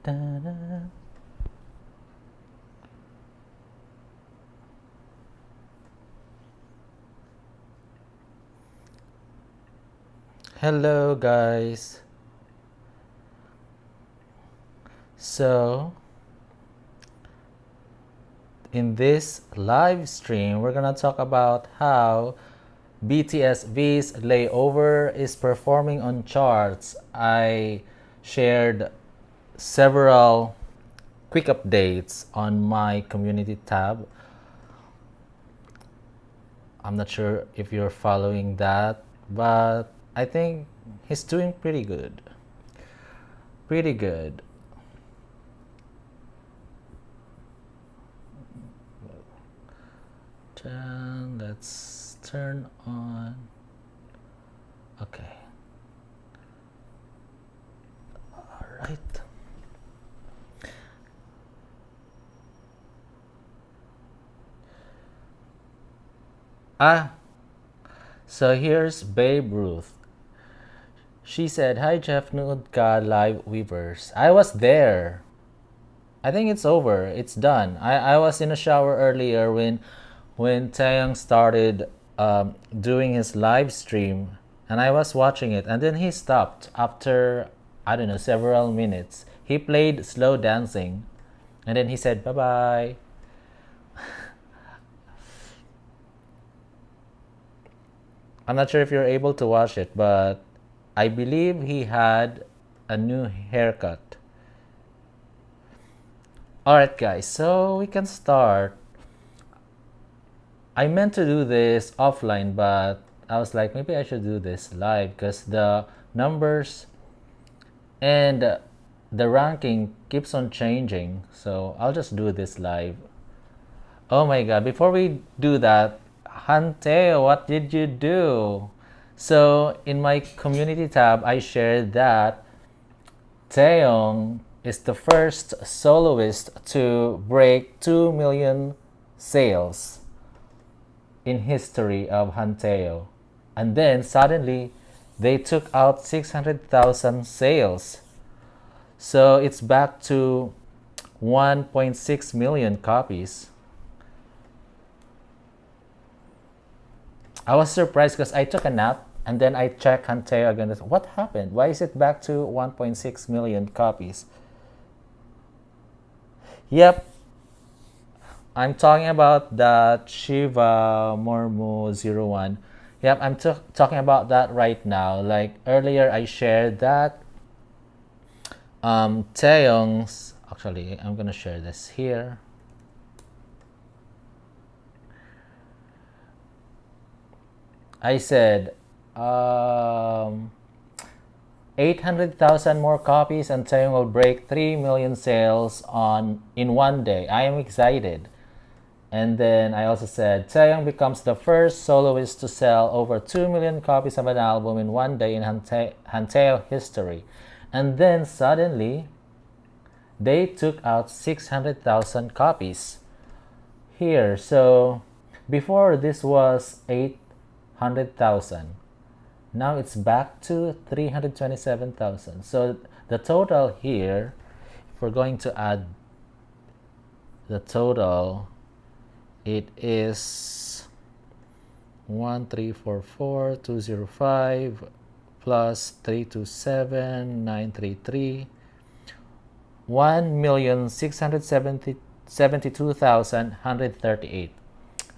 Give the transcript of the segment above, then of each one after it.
Da-da. Hello guys. So in this live stream, we're gonna talk about how BTS V's Layover is performing on charts. I shared several quick updates on my community tab. I'm not sure if you're following that, but I think he's doing pretty good. Pretty good. Let's turn on. Okay. All right. So here's Babe Ruth. She said, "Hi Jeff, nood ka live weavers." I was there. I think it's over. It's done. I was in a shower earlier when Taehyung started doing his live stream, and I was watching it, and then he stopped after, I don't know, several minutes. He played slow dancing, and then he said bye bye. I'm not sure if you're able to watch it, but I believe he had a new haircut. Alright guys, so we can start. I meant to do this offline, but I was like, maybe I should do this live because the numbers and the ranking keeps on changing. So I'll just do this live. Oh my god, before we do that, Hanteo, what did you do? So in my community tab, I shared that Taehyung is the first soloist to break 2 million sales in history of Hanteo. And then suddenly they took out 600,000 sales. So it's back to 1.6 million copies. I was surprised because I took a nap and then I checked Hanteo again. What happened? Why is it back to 1.6 million copies? Yep, I'm talking about that Shiva Mormu 01. Yep, I'm talking about that right now. Like earlier, I shared that Taehyung's. Actually, I'm gonna share this here. I said 800,000 more copies and Taehyung will break 3 million sales in one day. I am excited. And then I also said Taehyung becomes the first soloist to sell over 2 million copies of an album in one day in Hanteo history. And then suddenly they took out 600,000 copies here. So before this was 800,000. Now it's back to 327,000. So the total here, if we're going to add the total, it is 1344205 plus 327,933, 1,672,138.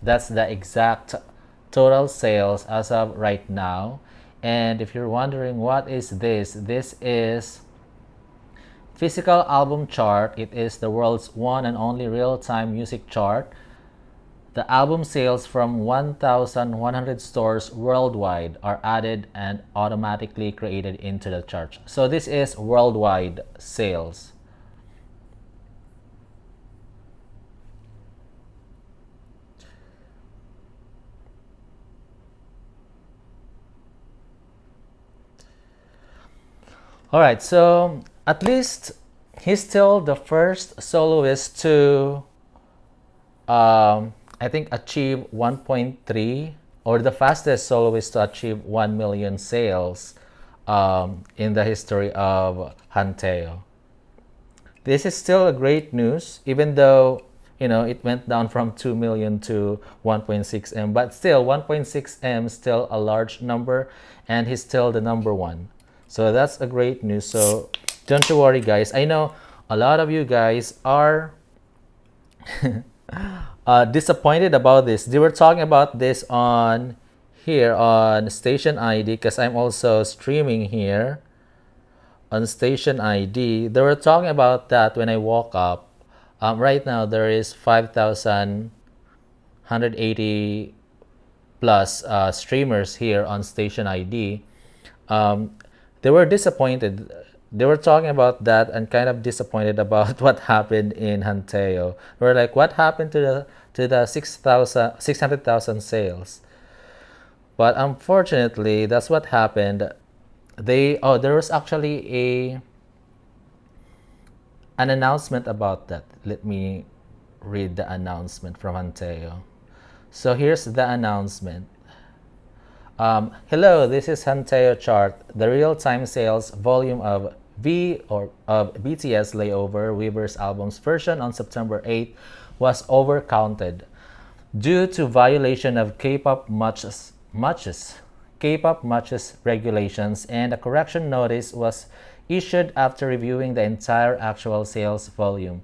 That's the exact total sales as of right now. And if you're wondering what is this is physical album chart. It is the world's one and only real-time music chart. The album sales from 1,100 stores worldwide are added and automatically created into the chart. So this is worldwide sales. All right, so at least he's still the first soloist to I think achieve 1.3, or the fastest soloist to achieve 1 million sales in the history of Hanteo. this is still a great news, even though it went down from 2 million to 1.6 m, but still 1.6 m still a large number, and he's still the number one. So that's a great news. So don't you worry, guys. I know a lot of you guys are disappointed about this. They were talking about this on here on station ID, because I'm also streaming here on station ID. They were talking about that when I woke up. Right now there is 5,180 plus streamers here on station ID. They were disappointed. They were talking about that and kind of disappointed about what happened in Hanteo. They were like, what happened to the 600,000 sales? But unfortunately, that's what happened. There was actually an announcement about that. Let me read the announcement from Hanteo. So here's the announcement. Hello, this is Hanteo chart. The real-time sales volume of BTS LAYOVER, Weaver's album's version on September 8th was overcounted due to violation of K-pop matches regulations, and a correction notice was issued after reviewing the entire actual sales volume.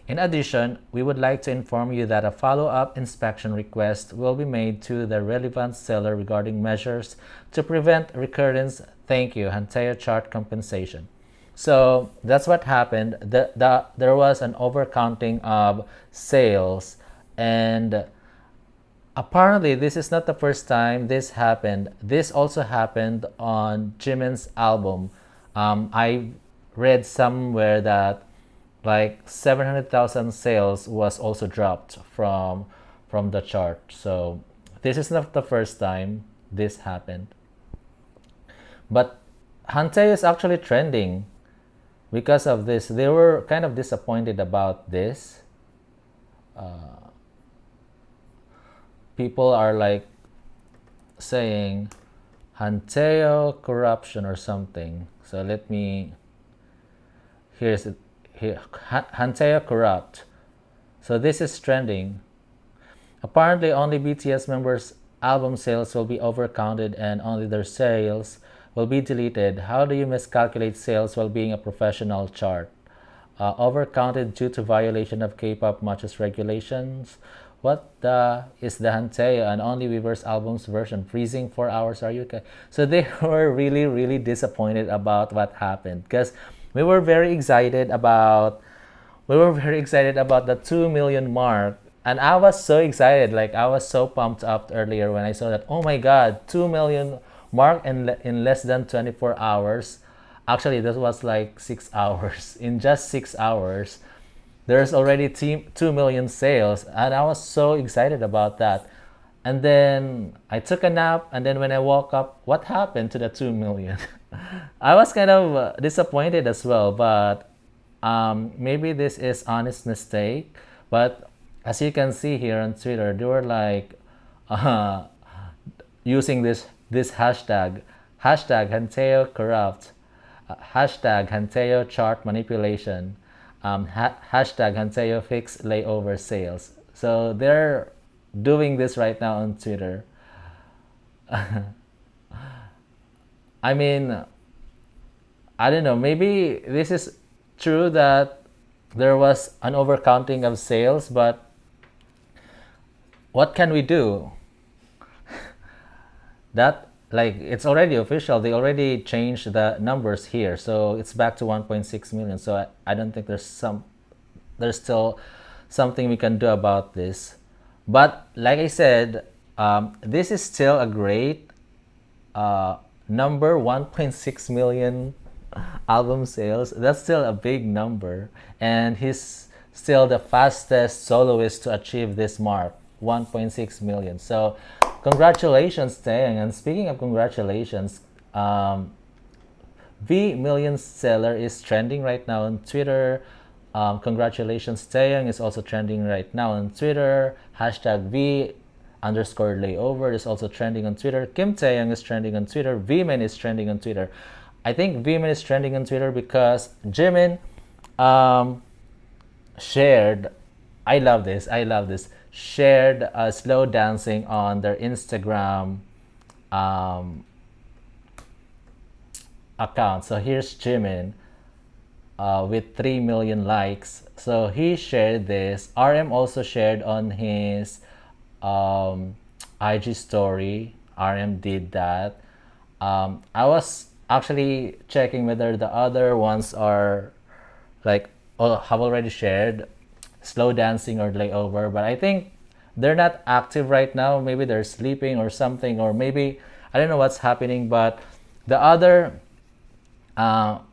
In addition, we would like to inform you that a follow-up inspection request will be made to the relevant seller regarding measures to prevent recurrence. Thank you, Hanteo chart compensation. So that's what happened. There was an overcounting of sales, and apparently this is not the first time this happened. This also happened on Jimin's album. I read somewhere that like 700,000 sales was also dropped from the chart. So this is not the first time this happened. But Hanteo is actually trending because of this. They were kind of disappointed about this. People are like saying Hanteo corruption or something. So let me, here's it here. Hanteo corrupt. So this is trending. Apparently only BTS members' album sales will be overcounted and only their sales will be deleted. How do you miscalculate sales while being a professional chart? Overcounted due to violation of K-pop matches regulations. What is the Hanteo and only Weaver's album's version? Freezing 4 hours, are you okay? So they were really, really disappointed about what happened, because we were very excited about the 2 million mark, and I was so excited. Like, I was so pumped up earlier when I saw that, oh my god, 2 million mark in less than 24 hours. Actually, that was like 6 hours. In just 6 hours, there's already 2 million sales, and I was so excited about that. And then I took a nap, and then when I woke up, what happened to the 2 million? I was kind of disappointed as well, but maybe this is honest mistake. But as you can see here on Twitter, they were like using this hashtag Hanteo corrupt, hashtag Hanteo chart manipulation, hashtag Hanteo fix layover sales. So they're doing this right now on Twitter. I mean, I don't know, maybe this is true that there was an overcounting of sales, but what can we do? That, like, it's already official. They already changed the numbers here, so it's back to 1.6 million. So I don't think there's still something we can do about this. But like I said, this is still a great number. 1.6 million album sales. That's still a big number, and he's still the fastest soloist to achieve this mark, 1.6 million. So congratulations, Taehyung. And speaking of congratulations, V Million Seller is trending right now on Twitter. Congratulations, Taehyung is also trending right now on Twitter. Hashtag V underscore layover is also trending on Twitter. Kim Taehyung is trending on Twitter. Vmin is trending on Twitter. I think Vmin is trending on Twitter because Jimin um, shared, I love this, shared slow dancing on their Instagram um, account. So here's Jimin with 3 million likes. So he shared this. RM also shared on his IG story. RM did that. I was actually checking whether the other ones are like have already shared slow dancing or layover, but I think they're not active right now. Maybe they're sleeping or something, or maybe I don't know what's happening. But the other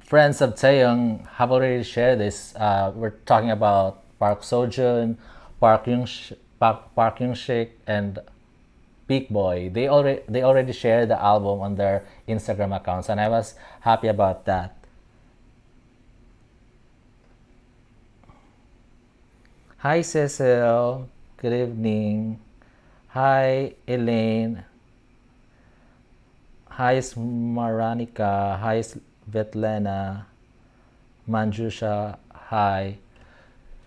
friends of Taehyung have already shared this. We're talking about Park Sojun, Park Young Shik, and Big Boy. They already shared the album on their Instagram accounts, and I was happy about that. Hi Cecil, good evening. Hi Elaine. Hi Smaranika. Hi Svetlana. Manjusha. Hi.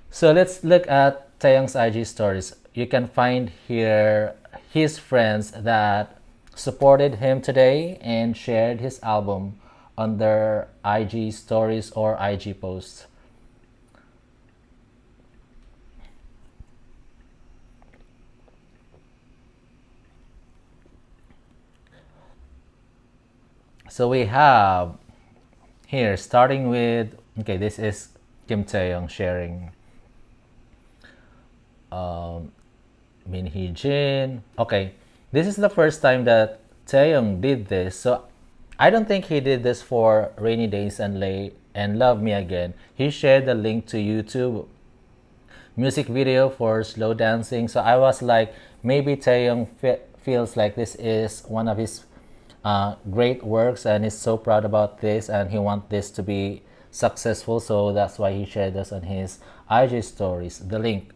So let's look at Taeyong's IG stories. You can find here his friends that supported him today and shared his album on their IG stories or IG posts. So we have here starting with, okay, this is Kim Taeyong sharing Min Hee Jin. Okay, this is the first time that Taeyong did this. So I don't think he did this for Rainy Days and Lay and Love Me Again. He shared the link to YouTube music video for slow dancing. So I was like, maybe Taeyong feels like this is one of his great works and is so proud about this and he wants this to be successful. So that's why he shared this on his IG stories. The link.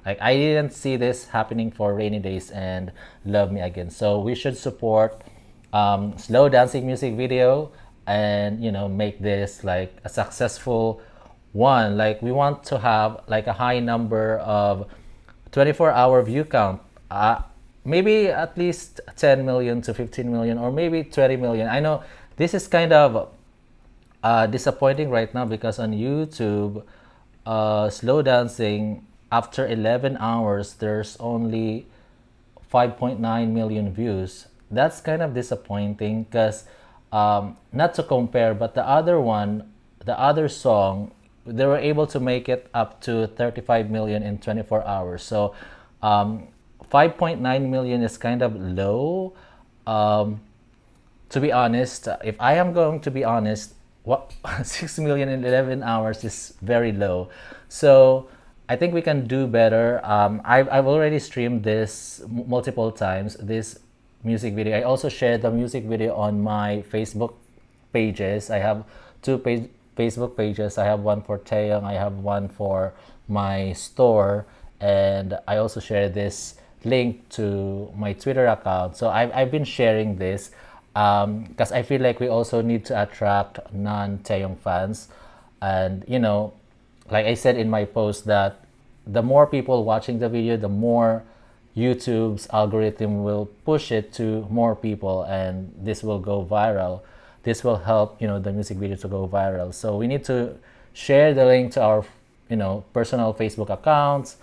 Like I didn't see this happening for Rainy Days and Love Me Again. So we should support slow dancing music video and make this like a successful one. Like we want to have like a high number of 24-hour view count. Maybe at least 10 million to 15 million or maybe 20 million. I know this is kind of disappointing right now because on YouTube, slow dancing after 11 hours, there's only 5.9 million views. That's kind of disappointing because not to compare, but the other one, the other song, they were able to make it up to 35 million in 24 hours. So 5.9 million is kind of low. To be honest, if I am going to be honest, what 6 million in 11 hours is very low. So I think we can do better. I've already streamed this multiple times, this music video. I also shared the music video on my Facebook pages. I have two Facebook pages. I have one for Taeyong, I have one for my store, and I also share this link to my Twitter account. So I've been sharing this because I feel like we also need to attract non-Taeyong fans. And like I said in my post, that the more people watching the video, the more YouTube's algorithm will push it to more people, and this will go viral. This will help the music video to go viral. So we need to share the link to our personal Facebook accounts.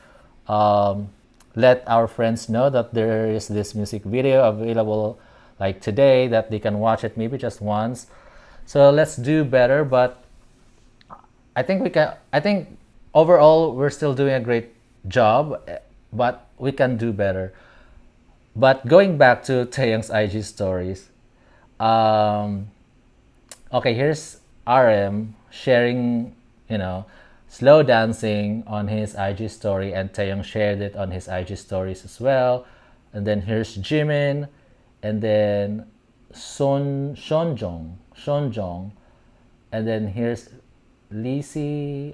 Let our friends know that there is this music video available like today, that they can watch it maybe just once. So let's do better. But I think overall we're still doing a great job, but we can do better. But going back to Taeyong's IG stories, um, okay, here's RM sharing, slow dancing on his IG story, and Taeyong shared it on his IG stories as well. And then here's Jimin, and then Shonjong, and then here's Leslie,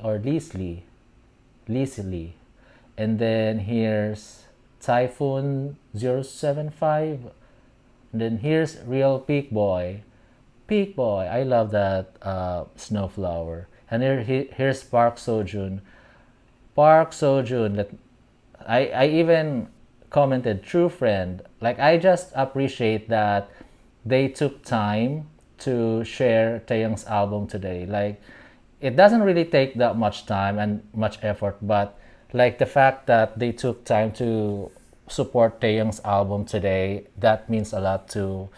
and then here's Typhoon 075, and then here's Real Peak Boy. I love that snowflower. And here's Park Sojun. Park Sojun. I even commented true friend. Like I just appreciate that they took time to share Taehyung's album today. Like it doesn't really take that much time and much effort, but like the fact that they took time to support Taehyung's album today, that means a lot to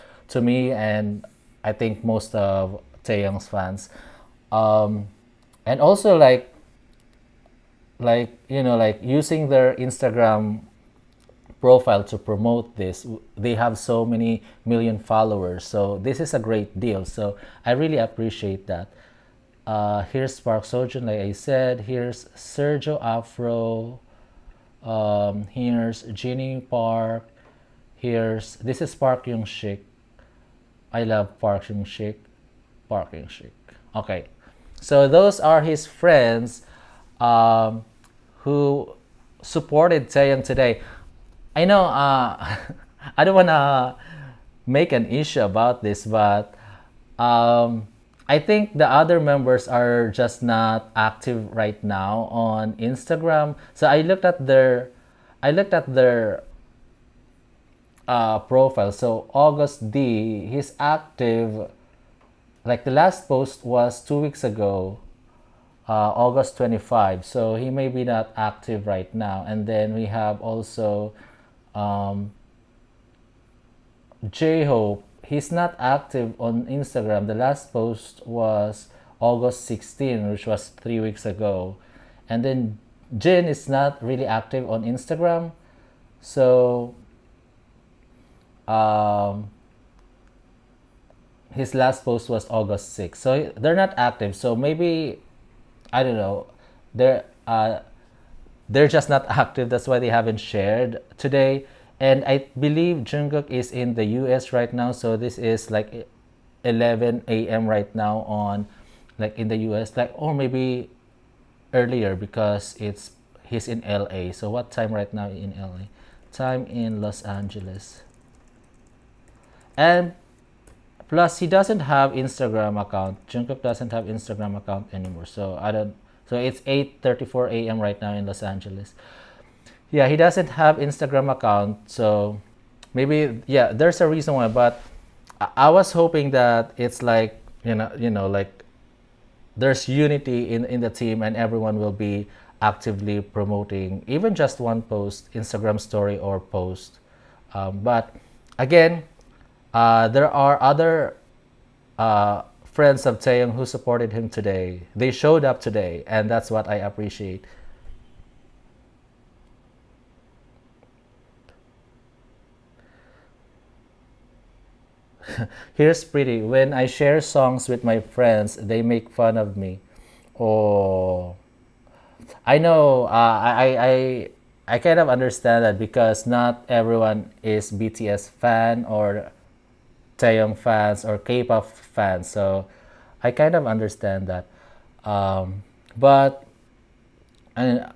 me, and I think most of Taehyung's fans. Um, and also like like using their Instagram profile to promote this. They have so many million followers, so this is a great deal. So I really appreciate that. Here's Park Sojun, like I said. Here's Sergio Afro. Here's Ginny Park. Here's this is Park Yung Shik. I love Park Yung Shik. Park Yung Shik. Okay, so those are his friends who supported Taehyung today. I know I don't want to make an issue about this, but I think the other members are just not active right now on Instagram. So I looked at their profile. So August D, he's active. Like the last post was 2 weeks ago, August 25. So he may be not active right now. And then we have also J-Hope. He's not active on Instagram. The last post was August 16, which was 3 weeks ago. And then Jin is not really active on Instagram. So his last post was August 6. So they're not active. So maybe I don't know. They're just not active. That's why they haven't shared today. And I believe Jungkook is in the US right now. So this is like 11 a.m. right now on like in the US, like or maybe earlier because he's in LA. So what time right now in LA? Time in Los Angeles. And plus he doesn't have Instagram account. Jungkook doesn't have Instagram account anymore. So I don't. So it's 8:34 a.m. right now in Los Angeles. Yeah, he doesn't have Instagram account. So maybe yeah, there's a reason why. But I was hoping that it's like like there's unity in the team and everyone will be actively promoting even just one post, Instagram story or post. But again, there are other friends of Taehyung who supported him today. They showed up today, and that's what I appreciate. Here's Pretty. When I share songs with my friends, they make fun of me. Oh, I know. I kind of understand that because not everyone is BTS fan or Taeyong fans or K-pop fans, so I kind of understand that. But and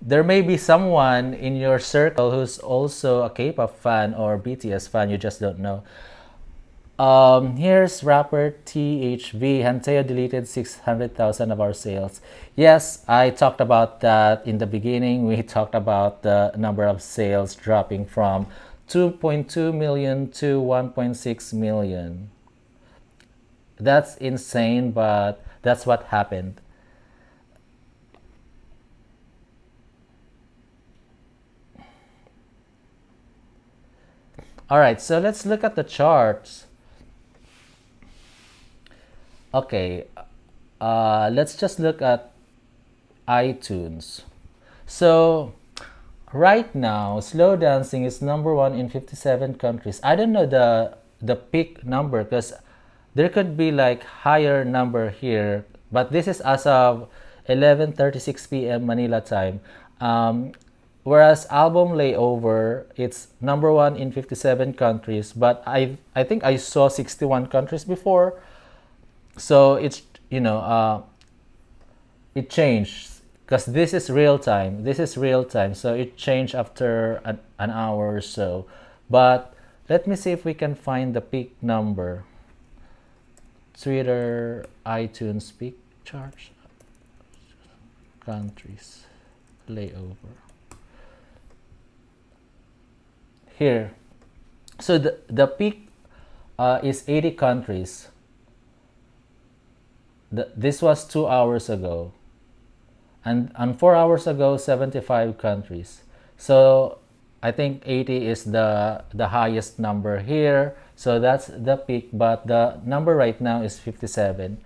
there may be someone in your circle who's also a K-pop fan or BTS fan. You just don't know. Here's rapper THV. Hanteo deleted 600,000 of our sales. Yes, I talked about that in the beginning. We talked about the number of sales dropping from 2.2 million to 1.6 million. That's insane, but that's what happened. All right, so let's look at the charts. Okay, let's just look at iTunes. So right now, Slow Dancing is number one in 57 countries. I don't know the peak number because there could be like higher number here, but this is as of 11:36 p.m. Manila time. Whereas album Layover, it's number one in 57 countries, but I think I saw 61 countries before. So it's it changed because this is real time. This is real time, so it changed after an hour or so. But let me see if we can find the peak number. Twitter, iTunes, Peak Charts, countries, layover. Here, so the peak is 80 countries. This was 2 hours ago, and 4 hours ago 75 countries. So I think 80 is the highest number here, so that's the peak, but the number right now is 57.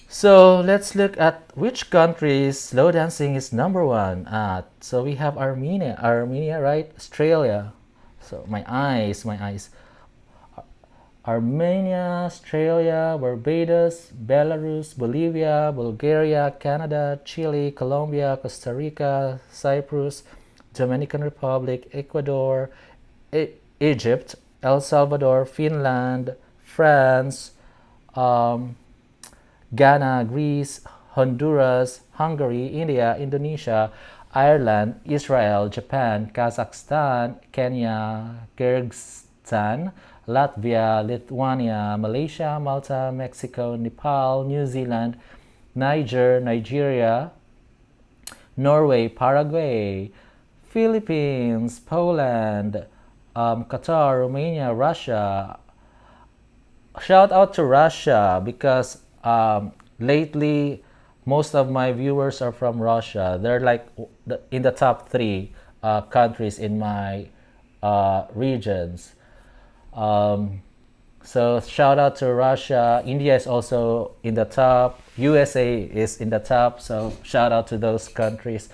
So let's look at which countries slow dancing is number one at. So we have Armenia, right? Australia. So my eyes. Armenia, Australia, Barbados, Belarus, Bolivia, Bulgaria, Canada, Chile, Colombia, Costa Rica, Cyprus, Dominican Republic, Ecuador, Egypt, El Salvador, Finland, France, Ghana, Greece, Honduras, Hungary, India, Indonesia, Ireland, Israel, Japan, Kazakhstan, Kenya, Kyrgyzstan, Latvia, Lithuania, Malaysia, Malta, Mexico, Nepal, New Zealand, Niger, Nigeria, Norway, Paraguay, Philippines, Poland, Qatar, Romania, Russia. Shout out to Russia because lately most of my viewers are from Russia. They're like in the top three countries in my regions. So shout out to Russia. India is also in the top. USA is in the top. So shout out to those countries.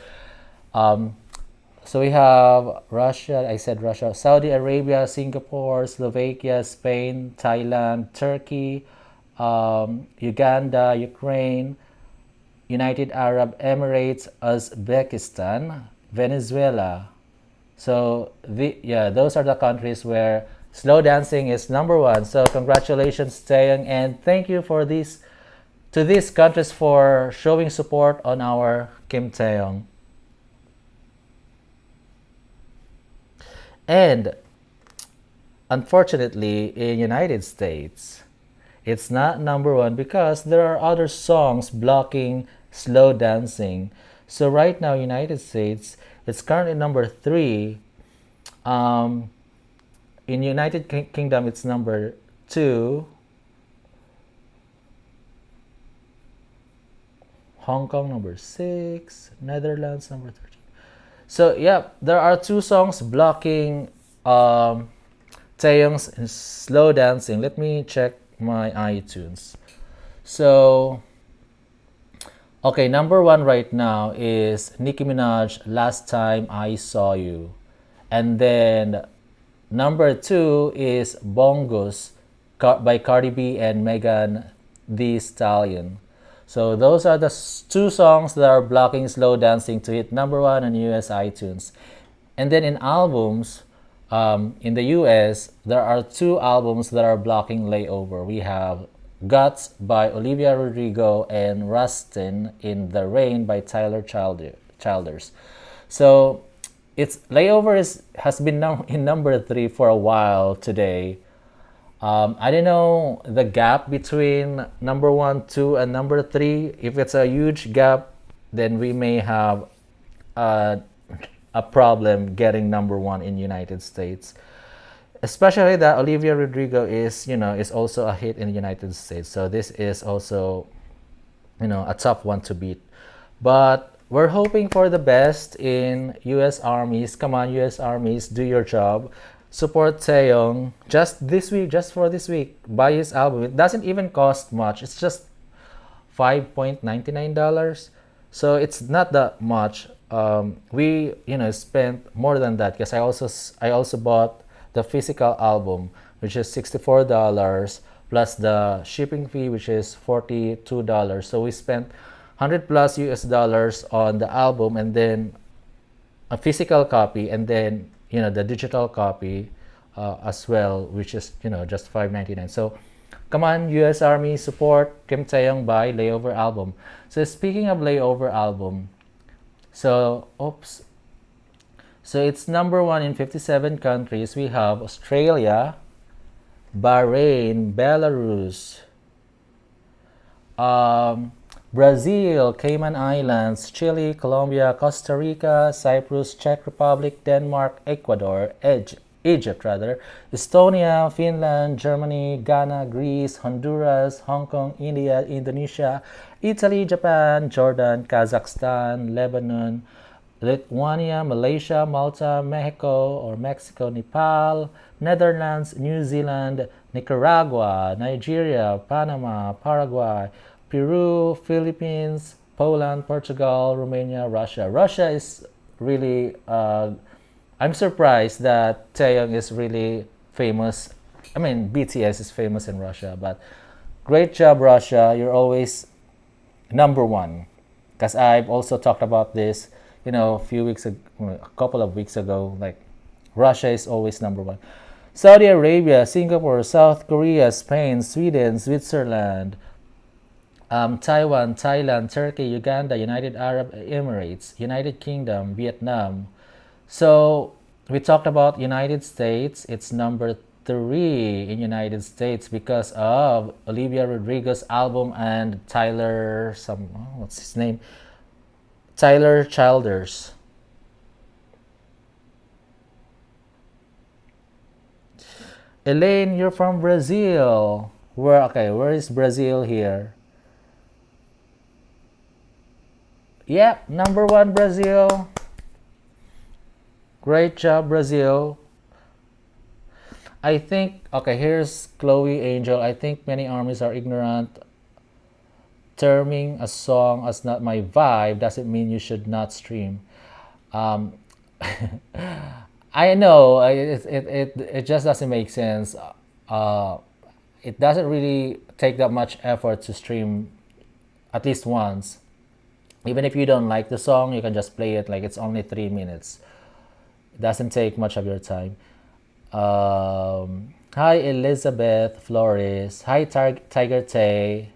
So we have Russia, I said Russia, Saudi Arabia, Singapore, Slovakia, Spain, Thailand, Turkey, Uganda, Ukraine, United Arab Emirates, Uzbekistan, Venezuela. So those are the countries where slow dancing is number one. So congratulations, Taehyung, and thank you for these countries for showing support on our Kim Taehyung. And unfortunately, in United States, it's not number one because there are other songs blocking slow dancing. So right now, United States, it's currently number 3. In United Kingdom, it's number 2. Hong Kong number 6. Netherlands number 13. So yeah, there are 2 songs blocking Taehyung's slow dancing. Let me check my iTunes. So okay, number 1 right now is Nicki Minaj, Last Time I Saw You. And then number 2 is Bongos by Cardi B and Megan Thee Stallion. So those are the 2 songs that are blocking slow dancing to hit number 1 on US iTunes. And then in albums, in the US, there are 2 albums that are blocking Layover. We have Guts by Olivia Rodrigo and Rustin in the Rain by Tyler Childers. So it's Layover has been in number 3 for a while today. I don't know the gap between number 1, 2, and number 3. If it's a huge gap, then we may have a problem getting number 1 in United States. Especially that Olivia Rodrigo is also a hit in the United States. So this is also, a tough one to beat. But we're hoping for the best in US Armies. Come on, US Armies, do your job. Support Taehyung just for this week. Buy his album. It doesn't even cost much. It's just $5.99. So it's not that much. We spent more than that because I also bought the physical album, which is $64 plus the shipping fee, which is $42. So we spent $100+ US on the album, and then a physical copy, and then the digital copy as well, which is just $5.99. So come on, US Army, support Kim Taehyung by Layover album. So speaking of Layover album, so it's number 1 in 57 countries. We have Australia, Bahrain, Belarus, Um, Brazil, Cayman Islands, Chile, Colombia, Costa Rica, Cyprus, Czech Republic, Denmark, Ecuador, Egypt rather, Estonia, Finland, Germany, Ghana, Greece, Honduras, Hong Kong, India, Indonesia, Italy, Japan, Jordan, Kazakhstan, Lebanon, Lithuania, Malaysia, Malta, Mexico, Nepal, Netherlands, New Zealand, Nicaragua, Nigeria, Panama, Paraguay, Peru, Philippines, Poland, Portugal, Romania, Russia. Russia is really, I'm surprised that Taehyung is really famous. I mean, BTS is famous in Russia, but great job, Russia. You're always number one. Because I've also talked about this, a few weeks ago, a couple of weeks ago. Like, Russia is always number one. Saudi Arabia, Singapore, South Korea, Spain, Sweden, Switzerland, Taiwan, Thailand, Turkey, Uganda, United Arab Emirates, United Kingdom, Vietnam. So we talked about United States. It's number 3 in United States because of Olivia Rodrigo's album and what's his name? Tyler Childers. Elaine, you're from Brazil. Where is Brazil here? Yep, number 1 Brazil. Great job, Brazil. I think, okay, here's Chloe Angel. I think many armies are ignorant. Terming a song as not my vibe doesn't mean you should not stream. Um, I know it just doesn't make sense. Uh, it doesn't really take that much effort to stream at least once. Even if you don't like the song, you can just play it like it's only 3 minutes. It doesn't take much of your time. Hi Elizabeth Flores. Hi Tiger Tay.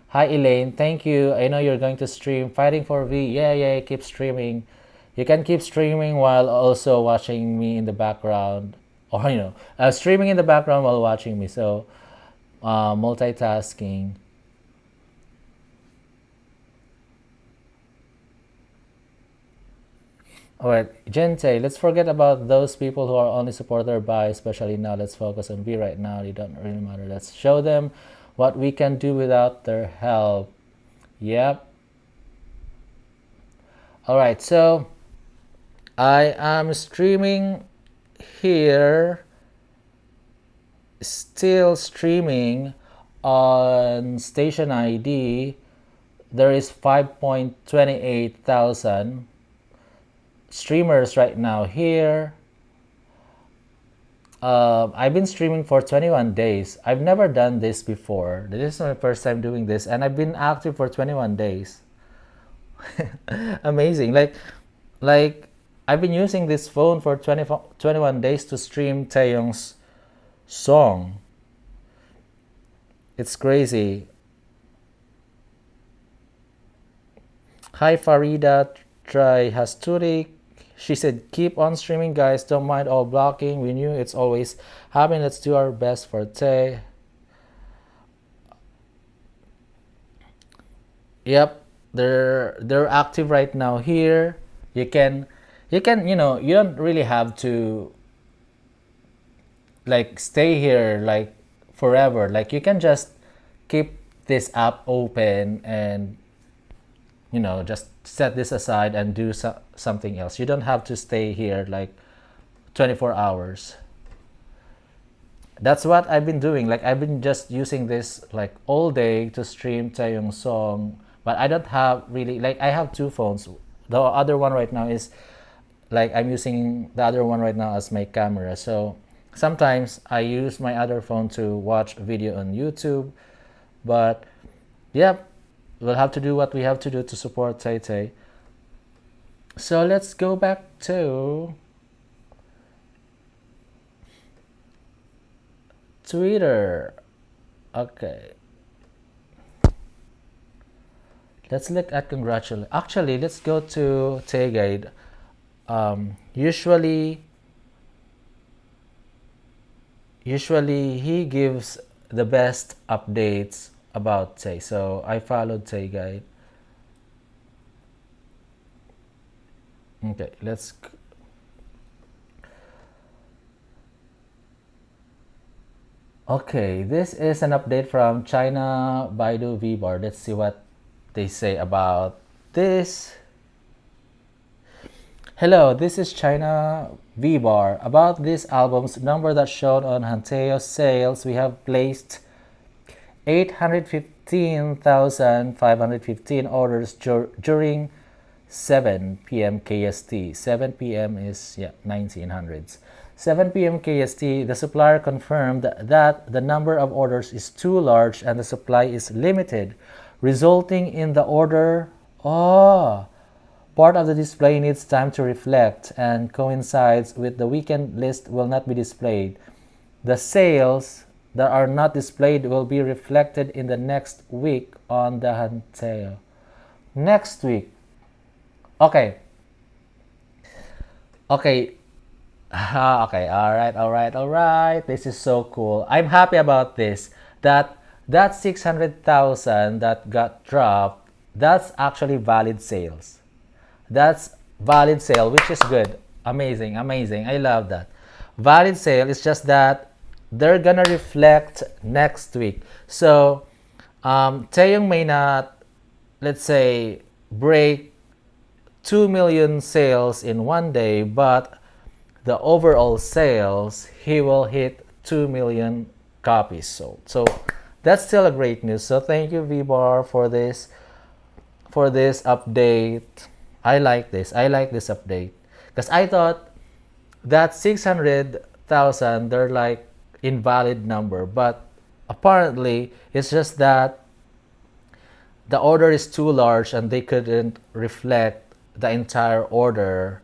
Hi Elaine, thank you. I know you're going to stream Fighting for V. Yeah, keep streaming. You can keep streaming while also watching me in the background, or streaming in the background while watching me. So, multitasking. Alright, Gente, let's forget about those people who are only supported by, especially now. Let's focus on V right now. They don't really matter. Let's show them what we can do without their help. Yep. Alright, so I am streaming here, still streaming on station ID. There is 5.28 thousand streamers right now here. I've been streaming for 21 days. I've never done this before. This is my first time doing this, and I've been active for 21 days. Amazing. Like I've been using this phone for 21 days to stream Taehyung's song. It's crazy. Hi Farida Trihasturi. She said, keep on streaming, guys. Don't mind all blocking. We knew it's always happening. Let's do our best for Tay. Yep, they're active right now here. You can you don't really have to like stay here like forever. Like you can just keep this app open and just set this aside and do something else. You don't have to stay here like 24 hours. That's what I've been doing. Like I've been just using this like all day to stream Taehyung's song, but I don't have really, like I have 2 phones. The other one right now is like I'm using the other one right now as my camera. So sometimes I use my other phone to watch a video on YouTube, but yep, we'll have to do what we have to do to support Tay Tay. So let's go back to Twitter. Okay. Let's look at congratulate. Actually, let's go to Tay Guide. Usually he gives the best updates about Tay. So I followed Tay guide. Okay, let's. Okay, this is an update from China Baidu V Bar. Let's see what they say about this. Hello, this is China V Bar. About this album's number that's shown on Hanteo sales, we have placed 815,515 orders during 7 p.m. KST. 7 p.m. is 1900s. 7 p.m. KST, the supplier confirmed that the number of orders is too large and the supply is limited, resulting in the order. Oh, part of the display needs time to reflect and coincides with the weekend list will not be displayed. The sales that are not displayed will be reflected in the next week on the Hanteo. Next week. Okay. Okay. Okay. All right. This is so cool. I'm happy about this. That 600,000 that got dropped, that's actually valid sales. That's valid sale, which is good. Amazing. I love that. Valid sale is just that they're gonna reflect next week. So Taehyung may not, let's say, break 2 million sales in one day, but the overall sales, he will hit 2 million copies sold. So that's still a great news. So thank you, V-Bar, for this update. I like this update because I thought that 600,000 they're like invalid number, but apparently it's just that the order is too large and they couldn't reflect the entire order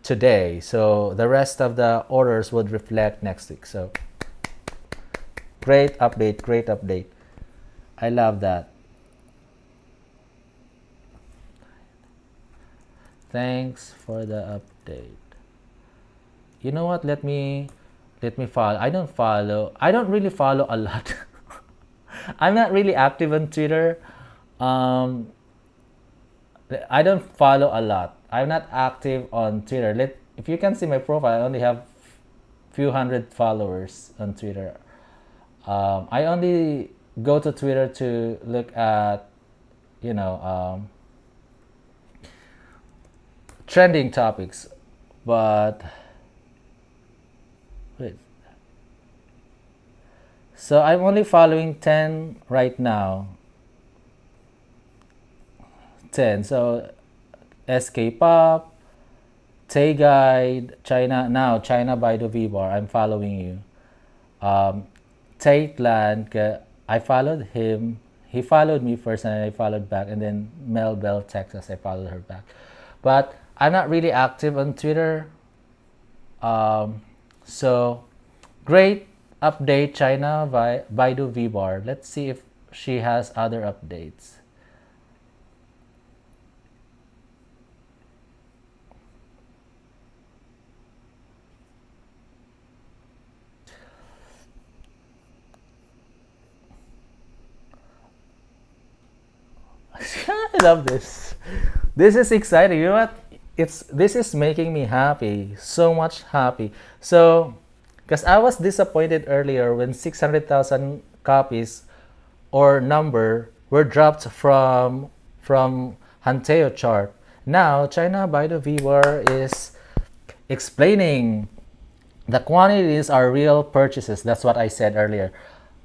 today, so the rest of the orders would reflect next week. So great update. I love that. Thanks for the update. You know what? Let me follow. I don't really follow a lot. I'm not really active on Twitter. I don't follow a lot. I'm not active on Twitter. If you can see my profile, I only have few hundred followers on Twitter. I only go to Twitter to look at, trending topics, but wait. So I'm only following 10 right now. 10. So SK Pop, Tay Guide, China Baidu V Bar. I'm following you. Taitland, I followed him. He followed me first, and I followed back. And then Mel Bell, Texas, I followed her back. But I'm not really active on Twitter. So great update, China Baidu V Bar. Let's see if she has other updates. I love this. This is exciting. You know what? This is making me happy. So much happy. So, because I was disappointed earlier when 600,000 copies or number were dropped from Hanteo chart. Now, China Baidu V Bar is explaining the quantities are real purchases. That's what I said earlier.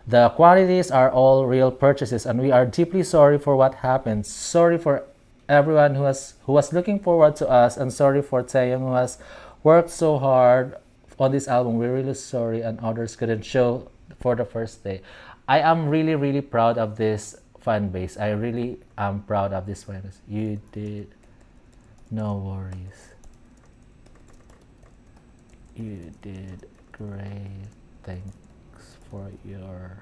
The quantities are all real purchases, and we are deeply sorry for what happened. Sorry for everyone who was looking forward to us, and sorry for Taehyung who has worked so hard on this album. We're really sorry, and others couldn't show for the first day. I am really proud of this fan base. I really am proud of this fan base. You did, no worries. You did great. Thanks for your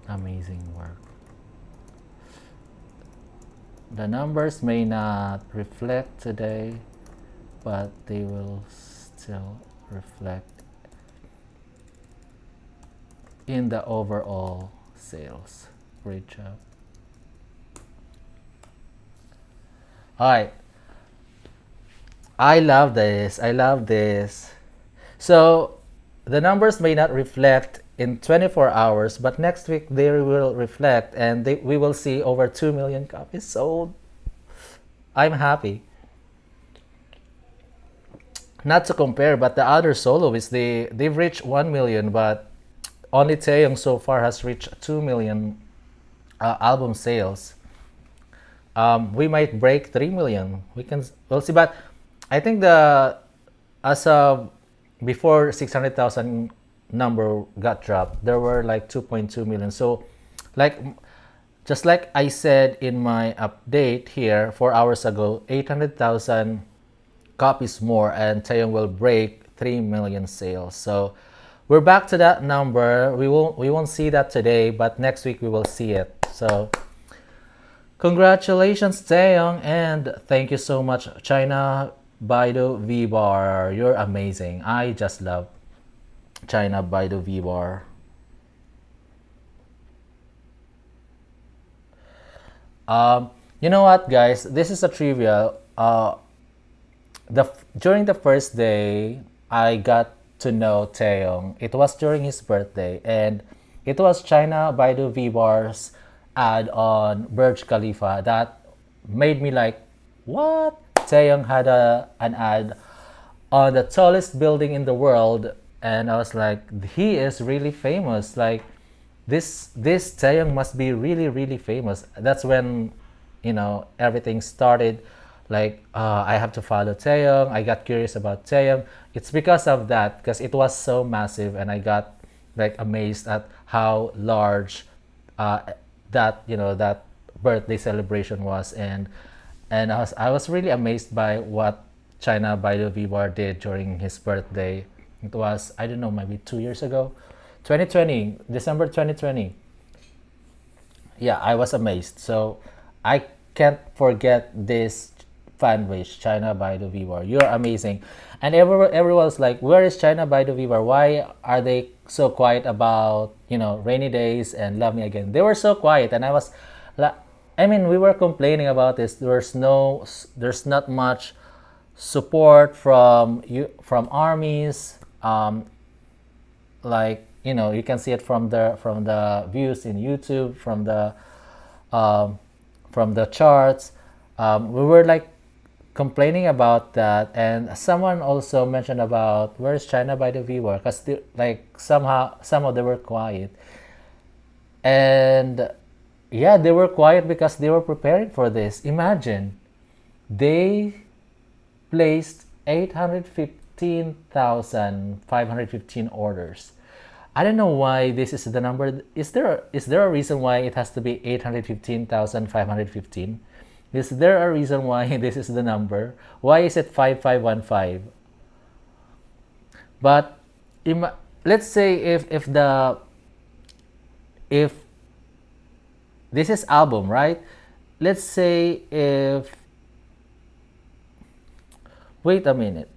amazing work. The numbers may not reflect today, but they will still reflect in the overall sales. Great job. All right. I love this. I love this. So the numbers may not reflect in 24 hours, but next week they will reflect, and we will see over 2 million copies sold. I'm happy. Not to compare, but the other soloists, they've reached 1 million, but only Taehyung so far has reached 2 million album sales. We might break 3 million. We'll see, but I think as of before 600,000 number got dropped, there were like 2.2 million. So, like just like I said in my update here 4 hours ago, 800,000 copies more, and Taehyung will break 3 million sales. So we're back to that number. We won't see that today, but next week we will see it. So congratulations, Taehyung, and thank you so much, China Baidu V Bar. You're amazing. I just love China Baidu V Bar. You know what, guys? This is a trivia. During the first day, I got to know Taehyung. It was during his birthday, and it was China Baidu V Bar's ad on Burj Khalifa that made me like, what? Taehyung had an ad on the tallest building in the world, and I was like, he is really famous. Like, this Taehyung must be really really famous. That's when, everything started. Like, I have to follow Taehyung. I got curious about Taehyung. It's because of that, because it was so massive, and I got like amazed at how large that birthday celebration was, and I was really amazed by what China Baidu V Bar did during his birthday. It was, I don't know, maybe 2 years ago, 2020, December 2020. Yeah, I was amazed. So I can't forget this fan base, China Baidu V Bar. You're amazing. And everyone's like, where is China Baidu V Bar? Why are they so quiet about, Rainy Days and Love Me Again? They were so quiet, and I was like, I mean, we were complaining about this. There's not much support from armies. Like, you can see it from the views in YouTube, from the charts. We were like complaining about that, and someone also mentioned about where's China by the V Bar, because like somehow they were quiet, and yeah, they were quiet because they were preparing for this. Imagine, they placed 815,515 orders. I don't know why this is the number. Is there a reason why it has to be 815,515? Is there a reason why this is the number? Why is it 5515? But let's say if this is album, right? Let's say if, wait a minute,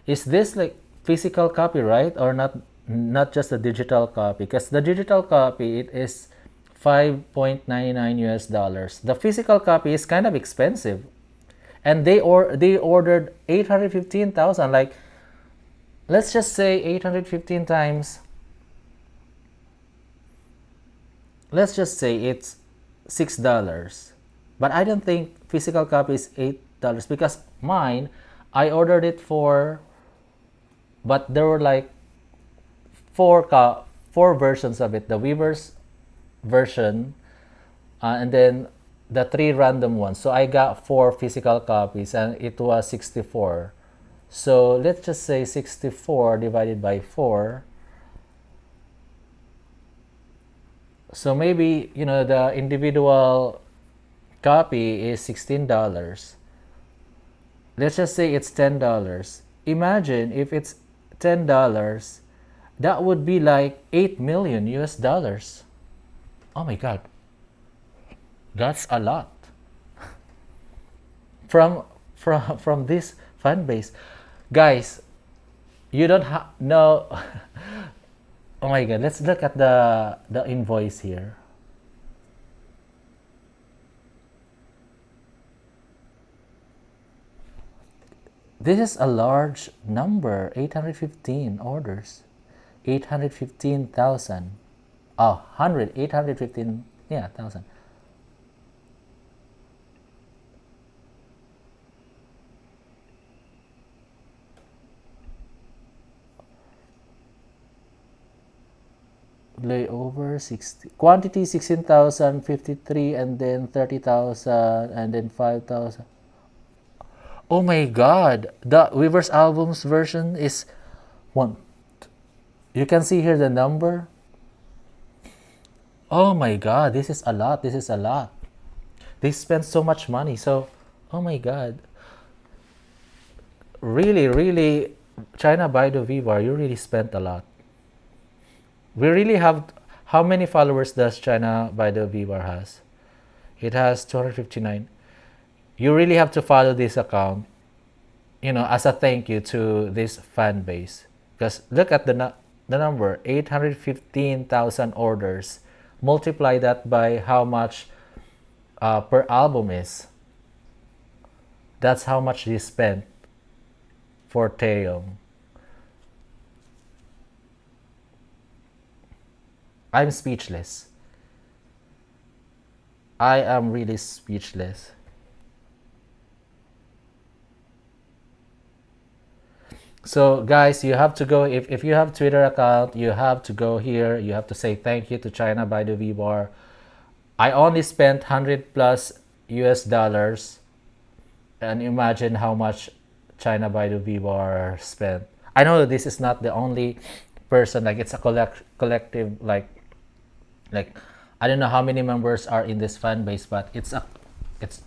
is this like physical copy, right? Or not just a digital copy? Because the digital copy, it is $5.99. The physical copy is kind of expensive, and they ordered 815,000. Like, let's just say 815 times, let's just say it's $6. But I don't think physical copy is $8, because mine, I ordered it for, but there were like four versions of it. The Weaver's version, and then the 3 random ones. So I got 4 physical copies, and it was 64. So let's just say 64 divided by 4. So maybe, the individual copy is $16. Let's just say it's $10. Imagine if it's $10, that would be like $8 million US. Oh my God, that's a lot from this fan base, guys. You don't know. Oh my god, let's look at the invoice here. This is a large number, 815 orders. 815,000. Oh, 815, yeah, thousand. Layover 60, quantity 16,053, and then 30,000, and then 5,000. Oh my god, the Weaver's albums version is one. You can see here the number. Oh my god, this is a lot. This is a lot. They spend so much money. So, oh my god. Really, really, China Baidu V Bar, you really spent a lot. We really have. How many followers does China Baidu V Bar has? It has 259. You really have to follow this account, as a thank you to this fan base. Because look at the number, 815,000 orders. Multiply that by how much per album is. That's how much they spent for Taehyung. I'm speechless. I am really speechless. So guys, you have to go, if you have Twitter account, you have to go here. You have to say thank you to China Baidu V Bar. I only spent 100 plus US dollars, and imagine how much China Baidu V Bar spent. I know this is not the only person, like it's a collective, like I don't know how many members are in this fan base, but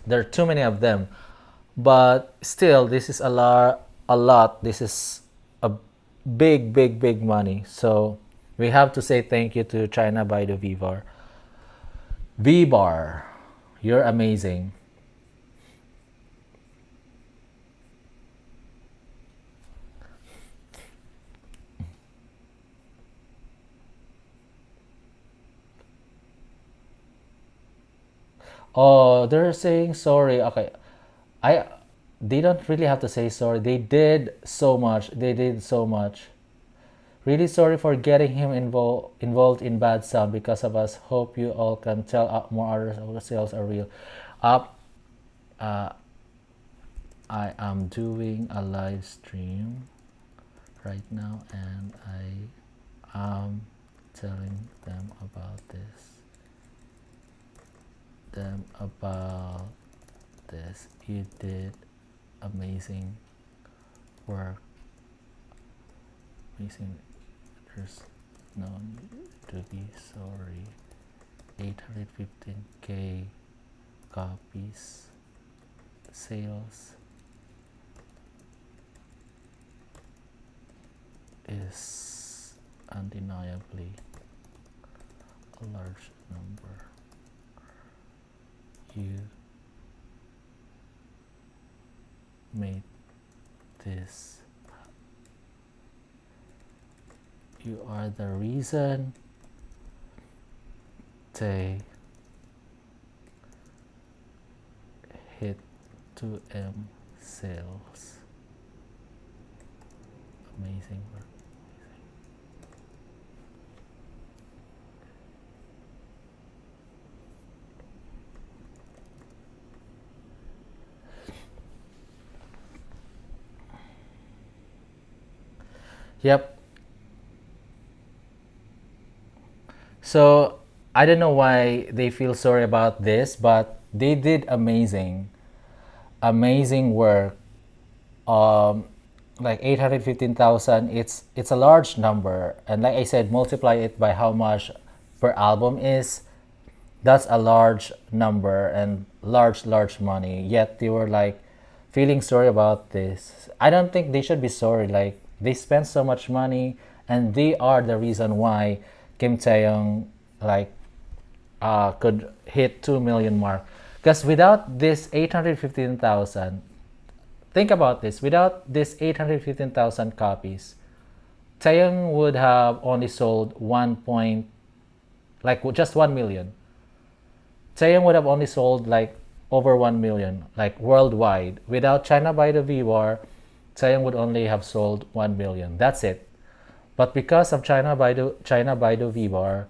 there are too many of them. But still, this is a lot. This is a big money. So we have to say thank you to China Baidu V Bar. V Bar, you're amazing. Oh, they're saying sorry. Okay, I they don't really have to say sorry. They did so much. They did so much. Really sorry for getting him involved in bad sound because of us. Hope you all can tell more others our sales are real. Up, I am doing a live stream right now, and I am telling them about this. You did amazing work. Amazing. There's no need to be sorry. 815k copies sales is undeniably a large number. You made this. You are the reason they hit 2M sales. Amazing work. Yep. So I don't know why they feel sorry about this, but they did amazing work. Like 815,000, it's a large number, and like I said, multiply it by how much per album is. That's a large number and large money. Yet they were like feeling sorry about this. I don't think they should be sorry. Like, they spent so much money, and they are the reason why Kim Taehyung like could hit 2 million mark. Because without this 815,000, think about this. Without this 815,000 copies, Taeyong would have only sold like just 1 million. Taeyong would have only sold like over 1 million, like worldwide. Without China by the V Bar, Taeyong would only have sold 1 million. That's it. But because of China by the V Bar,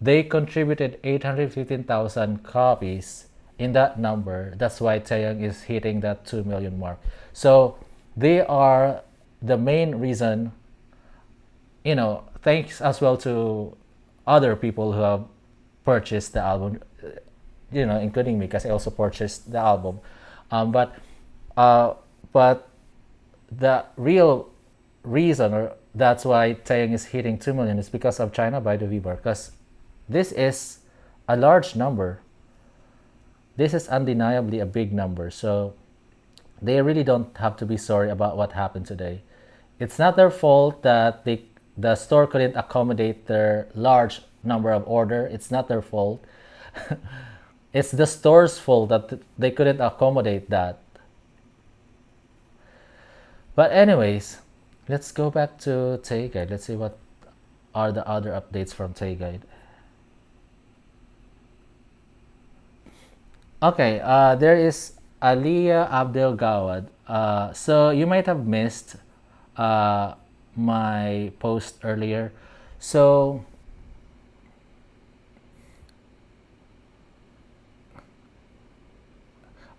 they contributed 815,000 copies in that number. That's why Taeyong is hitting that 2 million mark. So they are the main reason, thanks as well to other people who have purchased the album, including me, because I also purchased the album. But uh, but the real reason, or that's why Taeyong is hitting 2 million, is because of China by the V Bar, because this is a large number. This is undeniably a big number. So they really don't have to be sorry about what happened today. It's not their fault that the store couldn't accommodate their large number of order. It's not their fault. It's the store's fault that they couldn't accommodate that. But anyways, let's go back to Taeguide. Let's see what are the other updates from Taeguide. Okay, there is Aliyah Abdel Gawad. So you might have missed my post earlier. So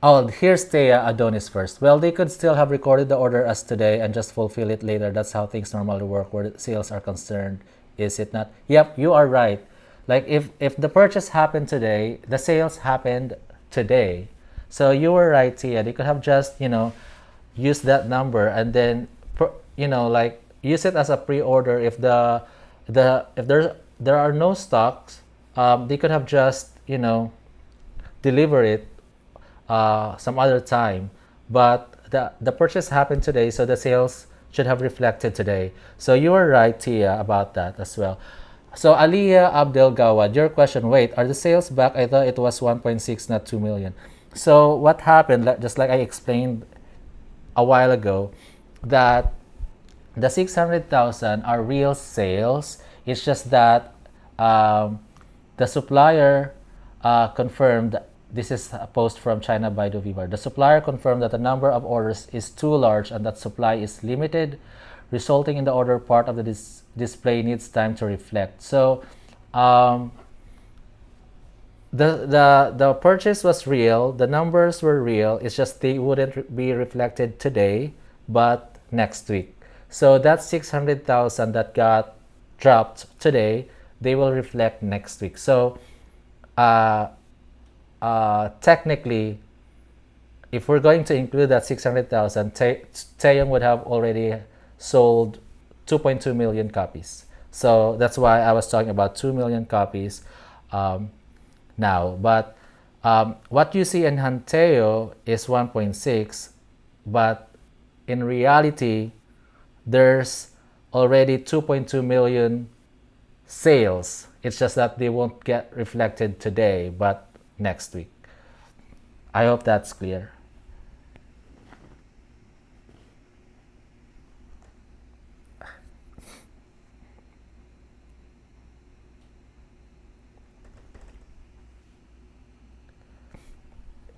oh, here's Thea Adonis first. Well, they could still have recorded the order as today and just fulfill it later. That's how things normally work where sales are concerned, is it not? Yep, you are right. Like if the purchase happened today, the sales happened today. So you were right, Tia. They could have just, used that number and then, like use it as a pre-order. If there are no stocks, they could have just, deliver it some other time. But the purchase happened today, so the sales should have reflected today. So you were right, Tia, about that as well. So Aliyah Abdel Gawad, your question, wait, are the sales back? I thought it was 1.6, not 2 million. So what happened, just like I explained a while ago, that the 600,000 are real sales. It's just that the supplier confirmed, this is a post from China Baidu V Bar. The supplier confirmed that the number of orders is too large and that supply is limited, resulting in the order part of the display needs time to reflect. So the purchase was real, the numbers were real. It's just they wouldn't be reflected today, but next week. So that 600,000 that got dropped today, they will reflect next week. So technically, if we're going to include that 600,000, Taehyung would have already sold 2.2 million copies. So that's why I was talking about 2 million copies now. But what you see in Hanteo is 1.6, but in reality, there's already 2.2 million sales. It's just that they won't get reflected today, but next week. I hope that's clear.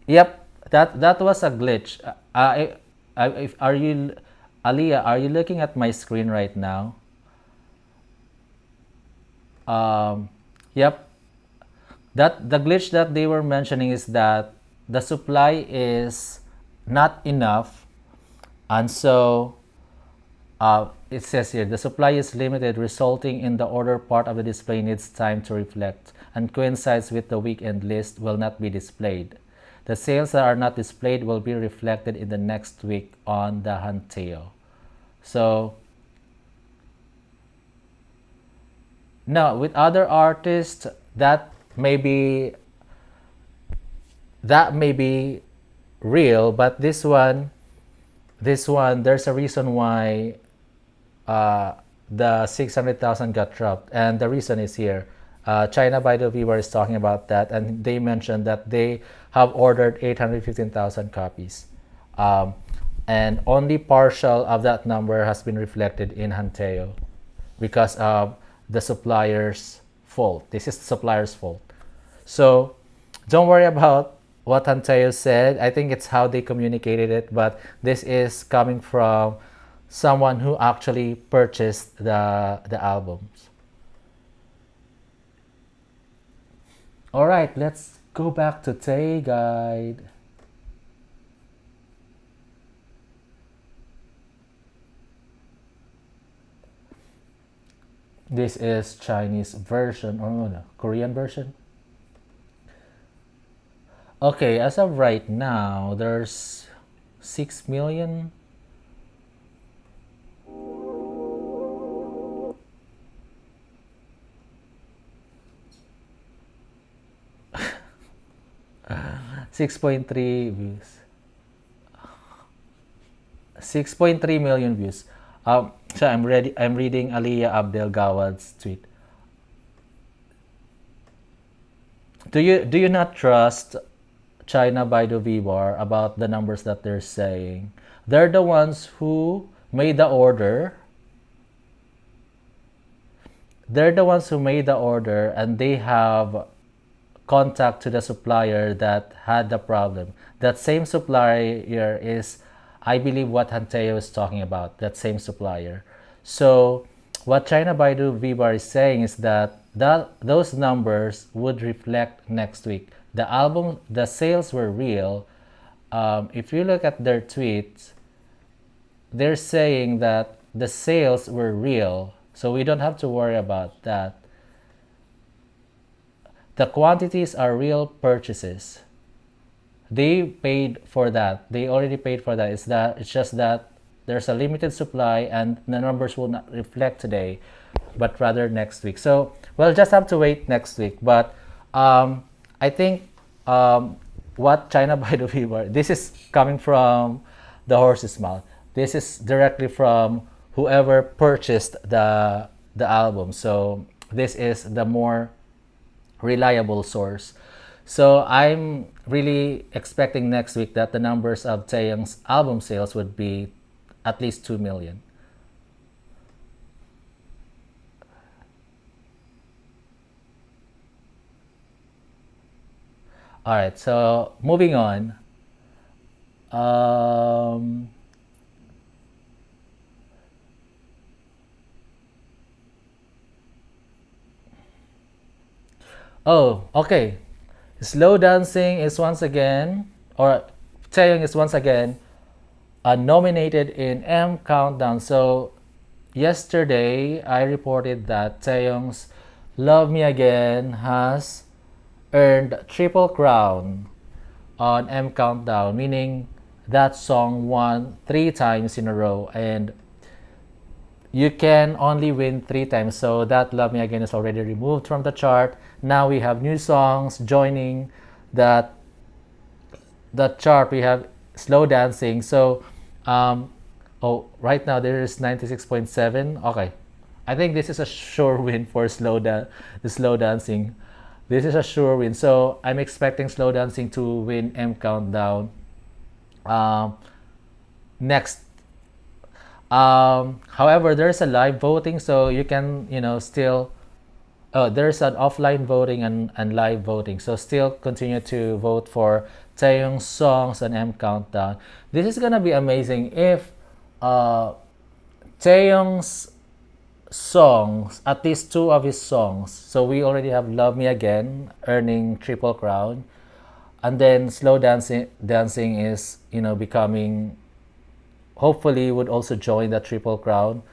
Yep, that was a glitch. Are you, Aliyah? Are you looking at my screen right now? Yep. That the glitch that they were mentioning is that the supply is not enough, and so it says here the supply is limited, resulting in the order part of the display needs time to reflect and coincides with the weekend list will not be displayed. The sales that are not displayed will be reflected in the next week on the Hanteo. So no, with other artists that may be real, but this one there's a reason why the 600,000 got dropped, and the reason is here. China Baidu V Bar is talking about that, and they mentioned that they have ordered 815,000 copies, and only partial of that number has been reflected in Hanteo. because of the supplier's fault. This is the supplier's fault. So don't worry about what Hanteo said. I think it's how they communicated it, but this is coming from someone who actually purchased the albums. All right, let's go back to Tay Guide. This is Chinese version or no, Korean version. Okay, as of right now, there's 6 million. – 6.3 views. 6.3 million views. So I'm ready. I'm reading Aliyah Abdel Gawad's tweet. Do you not trust China Baidu V Bar about the numbers that they're saying? They're the ones who made the order. They're the ones who made the order, and they have contact to the supplier that had the problem. That same supplier is, I believe, what Hanteo is talking about. That same supplier. So what China Baidu V Bar is saying is that those numbers would reflect next week. The sales were real. If you look at their tweets, they're saying that the sales were real, so we don't have to worry about that. The quantities are real purchases. They paid for that. They already paid for that. It's just that there's a limited supply and the numbers will not reflect today, but rather next week. So we'll just have to wait next week. But I think what China Baidu V Bar, this is coming from the horse's mouth. This is directly from whoever purchased the album. So this is the more reliable source. So I'm really expecting next week that the numbers of Taehyung's album sales would be at least 2 million. All right, so moving on. Um, oh, okay. Slow Dancing is once again, or Taehyung is once again nominated in M Countdown. So yesterday I reported that Taehyung's Love Me Again has earned triple crown on M Countdown, meaning that song won 3 times in a row, and you can only win 3 times. So that Love Me Again is already removed from the chart. Now we have new songs joining that chart. We have Slow Dancing. So right now there is 96.7. Okay, I think this is a sure win for the Slow Dancing. This is a sure win. So I'm expecting Slow Dancing to win M Countdown next. However, there's a live voting, so you can still there's an offline voting and live voting, so still continue to vote for Taehyung's songs on M Countdown. This is gonna be amazing if Taehyung's songs, at least 2 of his songs, so we already have Love Me Again earning triple crown, and then Slow Dancing is becoming, hopefully would also join the triple crown.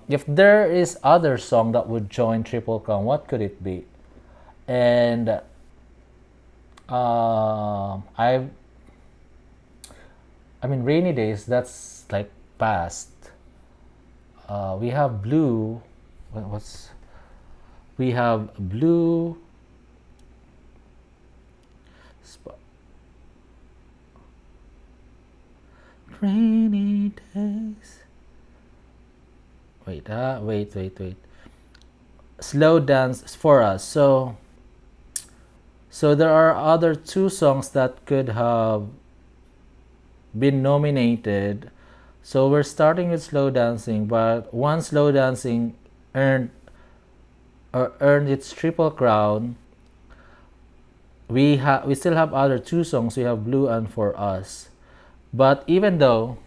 If there is other song that would join triple crown, what could it be? And I mean, Rainy Days, that's like past. We have Blue. We have Blue. Rainy Days. Wait. Slow Dance for Us. So there are other 2 songs that could have been nominated So we're starting with slow dancing, but one slow dancing earned earned its triple crown. We still have other two songs. We have Blue and For Us. But even though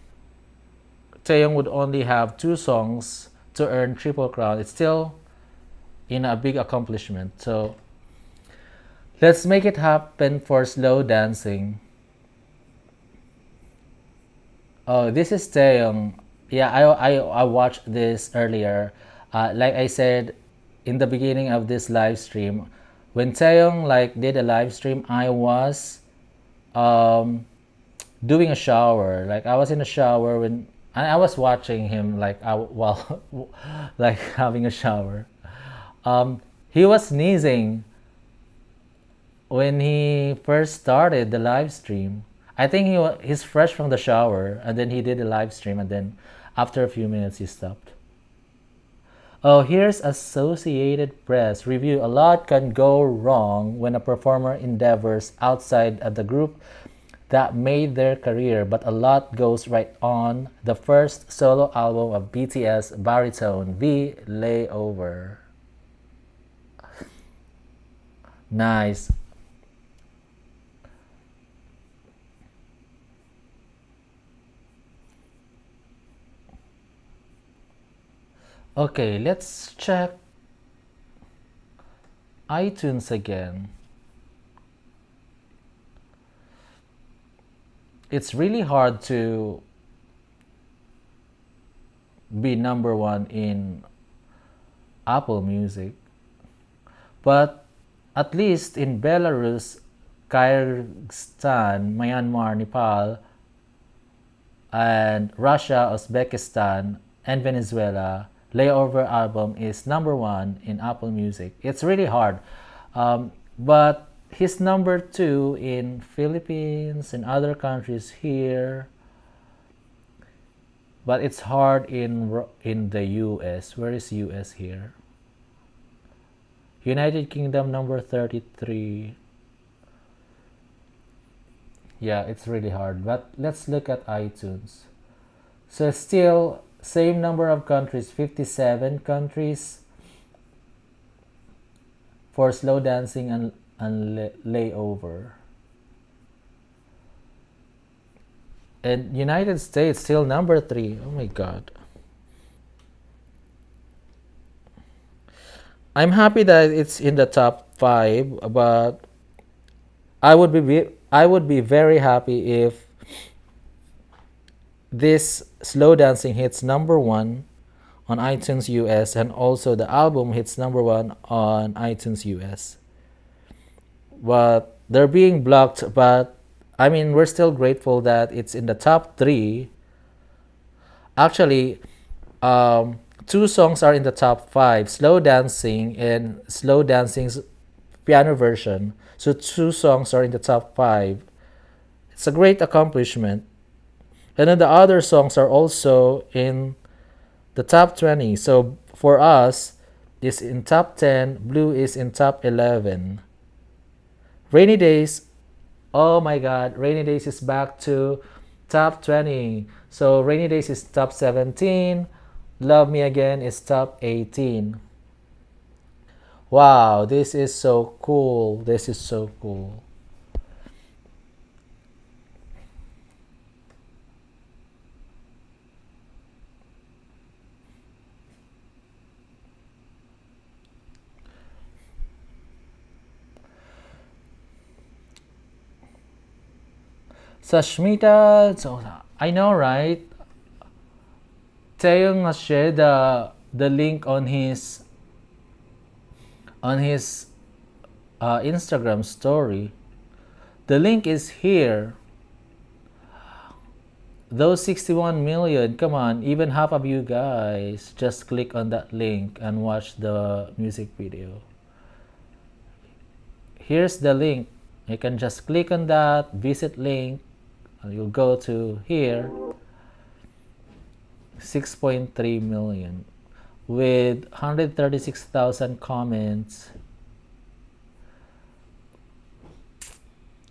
Taehyung would only have two songs to earn triple crown, it's still in a big accomplishment. So let's make it happen for slow dancing. Oh, this is Taehyung. Yeah, I watched this earlier. Like I said in the beginning of this live stream, when Taehyung like did a live stream, I was um doing a shower. Like I was in a shower when I was watching him like while like having a shower. He was sneezing when he first started the live stream. I think he's fresh from the shower, and then he did the live stream, and then after a few minutes he stopped. Oh, here's Associated Press review. A lot can go wrong when a performer endeavors outside of the group that made their career, but a lot goes right on the first solo album of BTS Baritone V Layover. Nice. Okay, let's check iTunes again. It's really hard to be number one in Apple Music, but at least in Belarus, Kyrgyzstan, Myanmar, Nepal, and Russia, Uzbekistan, and Venezuela, Layover album is number one in Apple Music. It's really hard, but he's number two in Philippines and other countries here. But it's hard in the US. Where is US here? United Kingdom number 33. Yeah, it's really hard. But let's look at iTunes. So still same number of countries, 57 countries for slow dancing and layover. And United States still number 3. Oh my god. I'm happy that it's in the top 5, but I would be very happy if this slow dancing hits number 1 on iTunes US, and also the album hits number 1 on iTunes US. But they're being blocked, but I mean, we're still grateful that it's in the top 3. Actually, two songs are in the top 5, Slow Dancing and Slow Dancing's piano version. So two songs are in the top 5. It's a great accomplishment. And then the other songs are also in the top 20. So for us, is in top 10, Blue is in top 11. Rainy Days, oh my god, Rainy Days is back to top 20. So Rainy Days is top 17. Love Me Again is top 18. Wow, this is so cool. This is so cool. Sashmita, so I know, right? Taeyong has shared the link on his Instagram story. The link is here. Those 61 million, come on, even half of you guys just click on that link and watch the music video. Here's the link. You can just click on that, visit link, and you'll go to here. 6.3 million with 136,000 comments.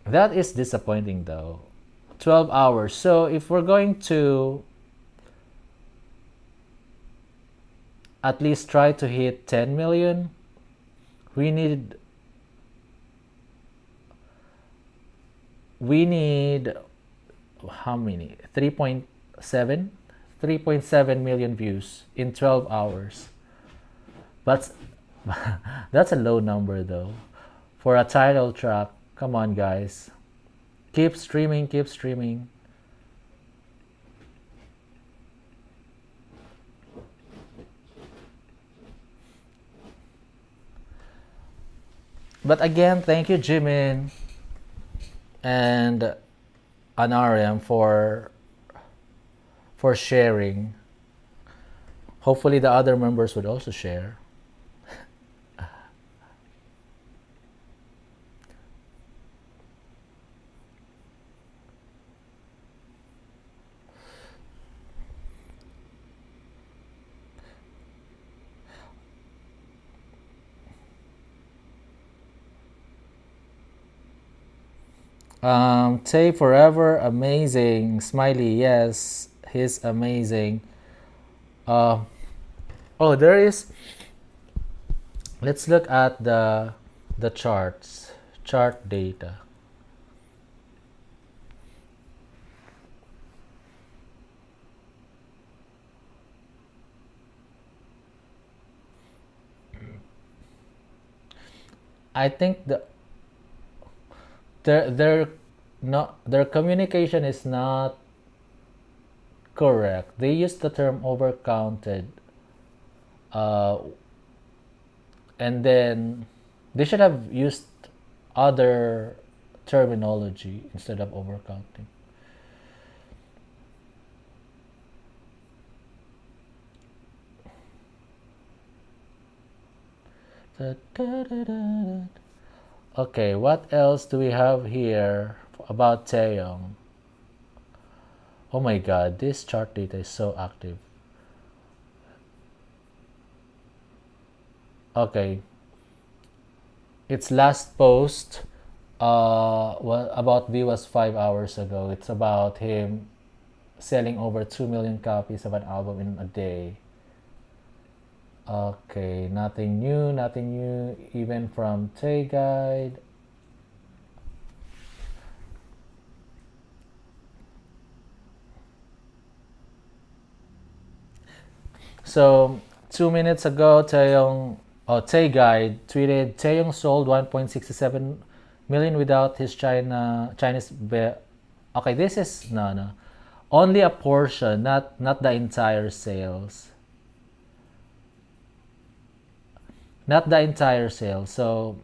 That is disappointing though. 12 hours. So if we're going to at least try to hit 10 million. We need how many? 3.7 million views in 12 hours. But that's a low number though. For a title track, come on guys. Keep streaming, keep streaming. But again, thank you Jimin and Anariam for sharing. Hopefully the other members would also share. Tay forever amazing. Smiley, yes, he's amazing. Oh, there is. Let's look at the chart data. I think their communication is not correct. They use the term overcounted, and then they should have used other terminology instead of overcounting. Okay, what else do we have here about Taehyung? Oh my god, this chart data is so active. Okay, its last post about V was 5 hours ago. It's about him selling over 2 million copies of an album in a day. Okay, nothing new, even from Tay Guide. So 2 minutes ago, Tay Guide tweeted Taehyung sold 1.67 million without his Chinese. Okay, this is no, only a portion, not the entire sales. Not the entire sale. So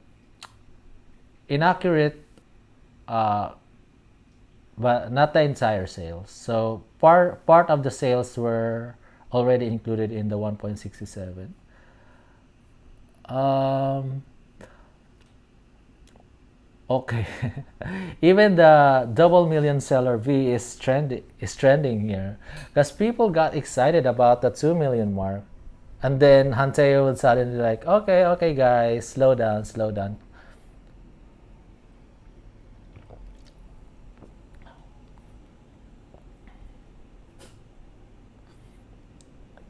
inaccurate, but not the entire sales. So part of the sales were already included in the 1.67. Okay. Even the double million seller V is trending here because people got excited about the 2 million mark. And then Hanteo would suddenly like, okay guys, slow down.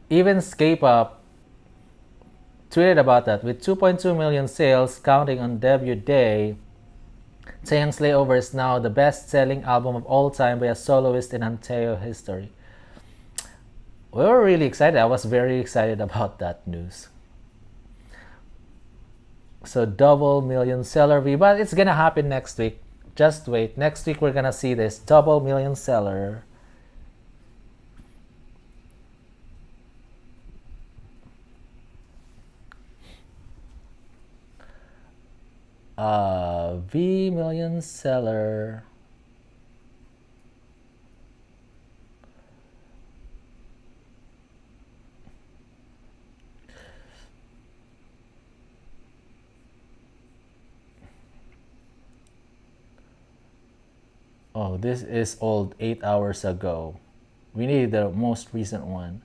Even K-pop tweeted about that. With 2.2 million sales counting on debut day, Taehyung's Layover is now the best-selling album of all time by a soloist in Hanteo history. We were really excited. I was very excited about that news. So double million seller V, but it's gonna happen next week. Just wait. Next week we're gonna see this double million seller. V million seller. Oh, this is old, 8 hours ago. We need the most recent one.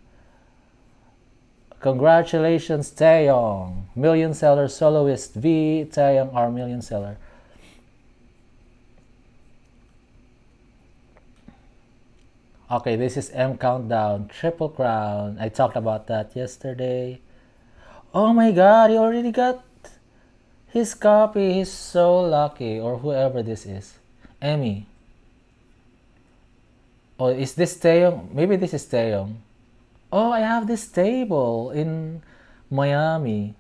Congratulations, Taehyung. Million seller soloist V. Taehyung, our million seller. Okay, this is M Countdown, Triple Crown. I talked about that yesterday. Oh my god, he already got his copy. He's so lucky. Or whoever this is. Emmy. Oh, is this Taehyung? Maybe this is Taehyung. Oh, I have this table in Miami.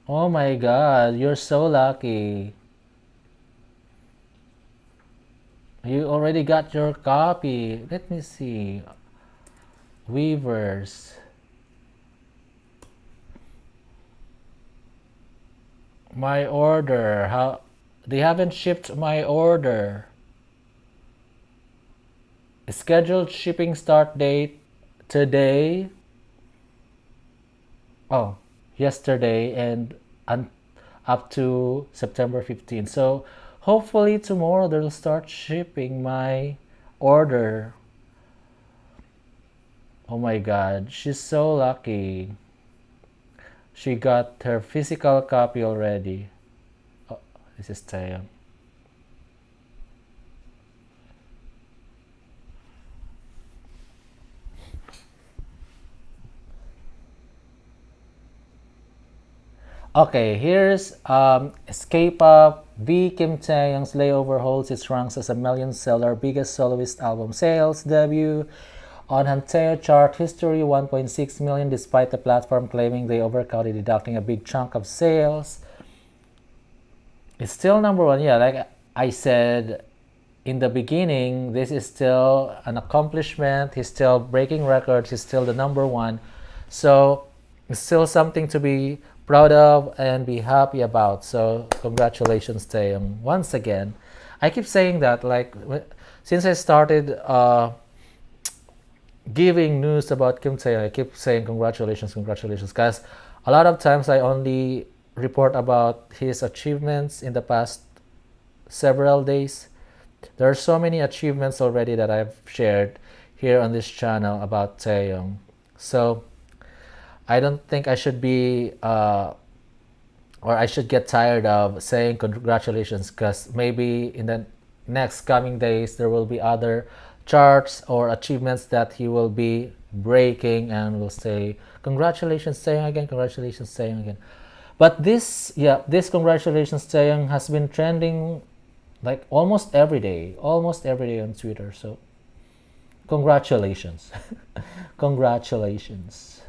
Oh my god, you're so lucky. You already got your copy. Let me see. Weavers. My order. How they haven't shipped my order. Scheduled shipping start date today. Oh, yesterday and up to September 15th. So hopefully tomorrow they'll start shipping my order. Oh my god, she's so lucky. She got her physical copy already. Oh, this is Taehyung. Okay, here's Escape Up. V Kim Taehyung's Layover holds its ranks as a million-seller, biggest soloist album sales debut on Hanteo chart history, 1.6 million, despite the platform claiming they overcounted, deducting a big chunk of sales. It's still number one. Yeah, like I said in the beginning, this is still an accomplishment. He's still breaking records. He's still the number one. So it's still something to be proud of and be happy about. So congratulations, Taehyung, once again. I keep saying that, like, since I started giving news about Kim Taehyung, I keep saying congratulations, congratulations, because a lot of times I only report about his achievements in the past several days. There are so many achievements already that I've shared here on this channel about Taehyung. So I don't think I should be or I should get tired of saying congratulations, because maybe in the next coming days there will be other charts or achievements that he will be breaking and will say congratulations Taehyung again, congratulations Taehyung again. But this congratulations Taehyung has been trending like almost every day on Twitter. So congratulations. Congratulations.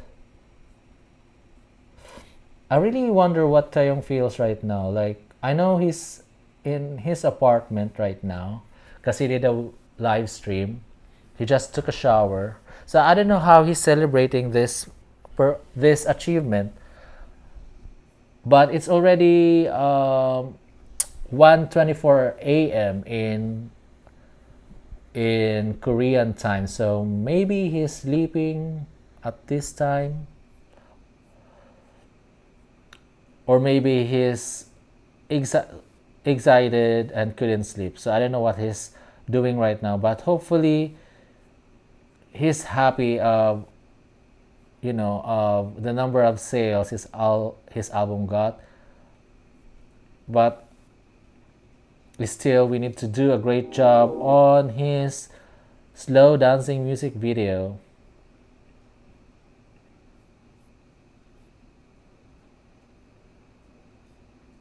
I really wonder what Taehyung feels right now. Like, I know he's in his apartment right now because he did a live stream. He just took a shower. So I don't know how he's celebrating this achievement. But it's already 1:24 a.m. in Korean time. So maybe he's sleeping at this time. Or maybe he's excited and couldn't sleep. So I don't know what he's doing right now, but hopefully he's happy of the number of sales his album got. But still, we need to do a great job on his slow dancing music video.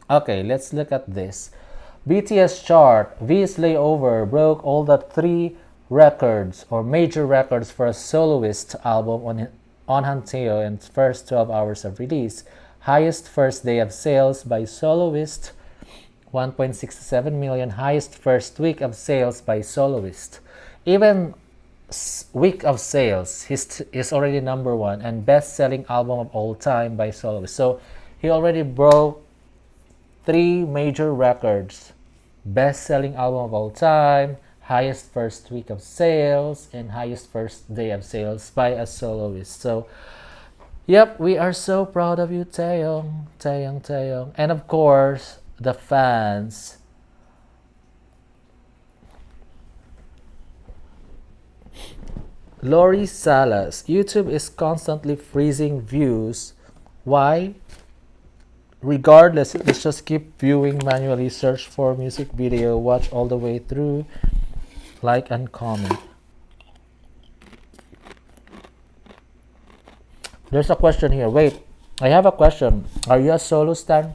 Okay, let's look at this. BTS chart. V's Layover broke all the three records or major records for a soloist album on Hanteo in its first 12 hours of release. Highest first day of sales by soloist, 1.67 million. Highest first week of sales by soloist. Even week of sales, he's already number one and best-selling album of all time by soloist. So he already broke three major records: best-selling album of all time, highest first week of sales, and highest first day of sales by a soloist. So yep, we are so proud of you, Taehyung, Taehyung, Taehyung. And of course, the fans. Lori Salas, YouTube is constantly freezing views. Why? Regardless, let's just keep viewing manually, search for music video, watch all the way through, like and comment. There's a question here. Wait, I have a question. Are you a solo stan?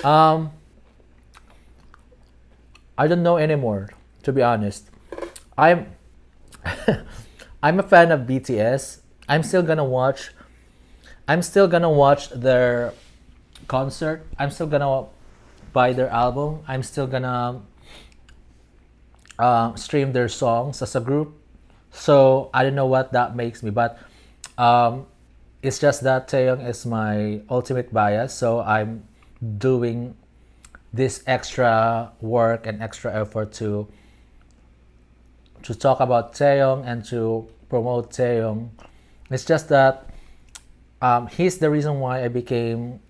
Um, I don't know anymore, to be honest. I'm I'm a fan of BTS. I'm still gonna watch. I'm still gonna watch their concert. I'm still gonna buy their album. I'm still gonna stream their songs as a group. So I don't know what that makes me, but um, it's just that Taeyong is my ultimate bias. So I'm doing this extra work and extra effort to talk about Taeyong and to promote Taeyong. It's just that he's the reason why I became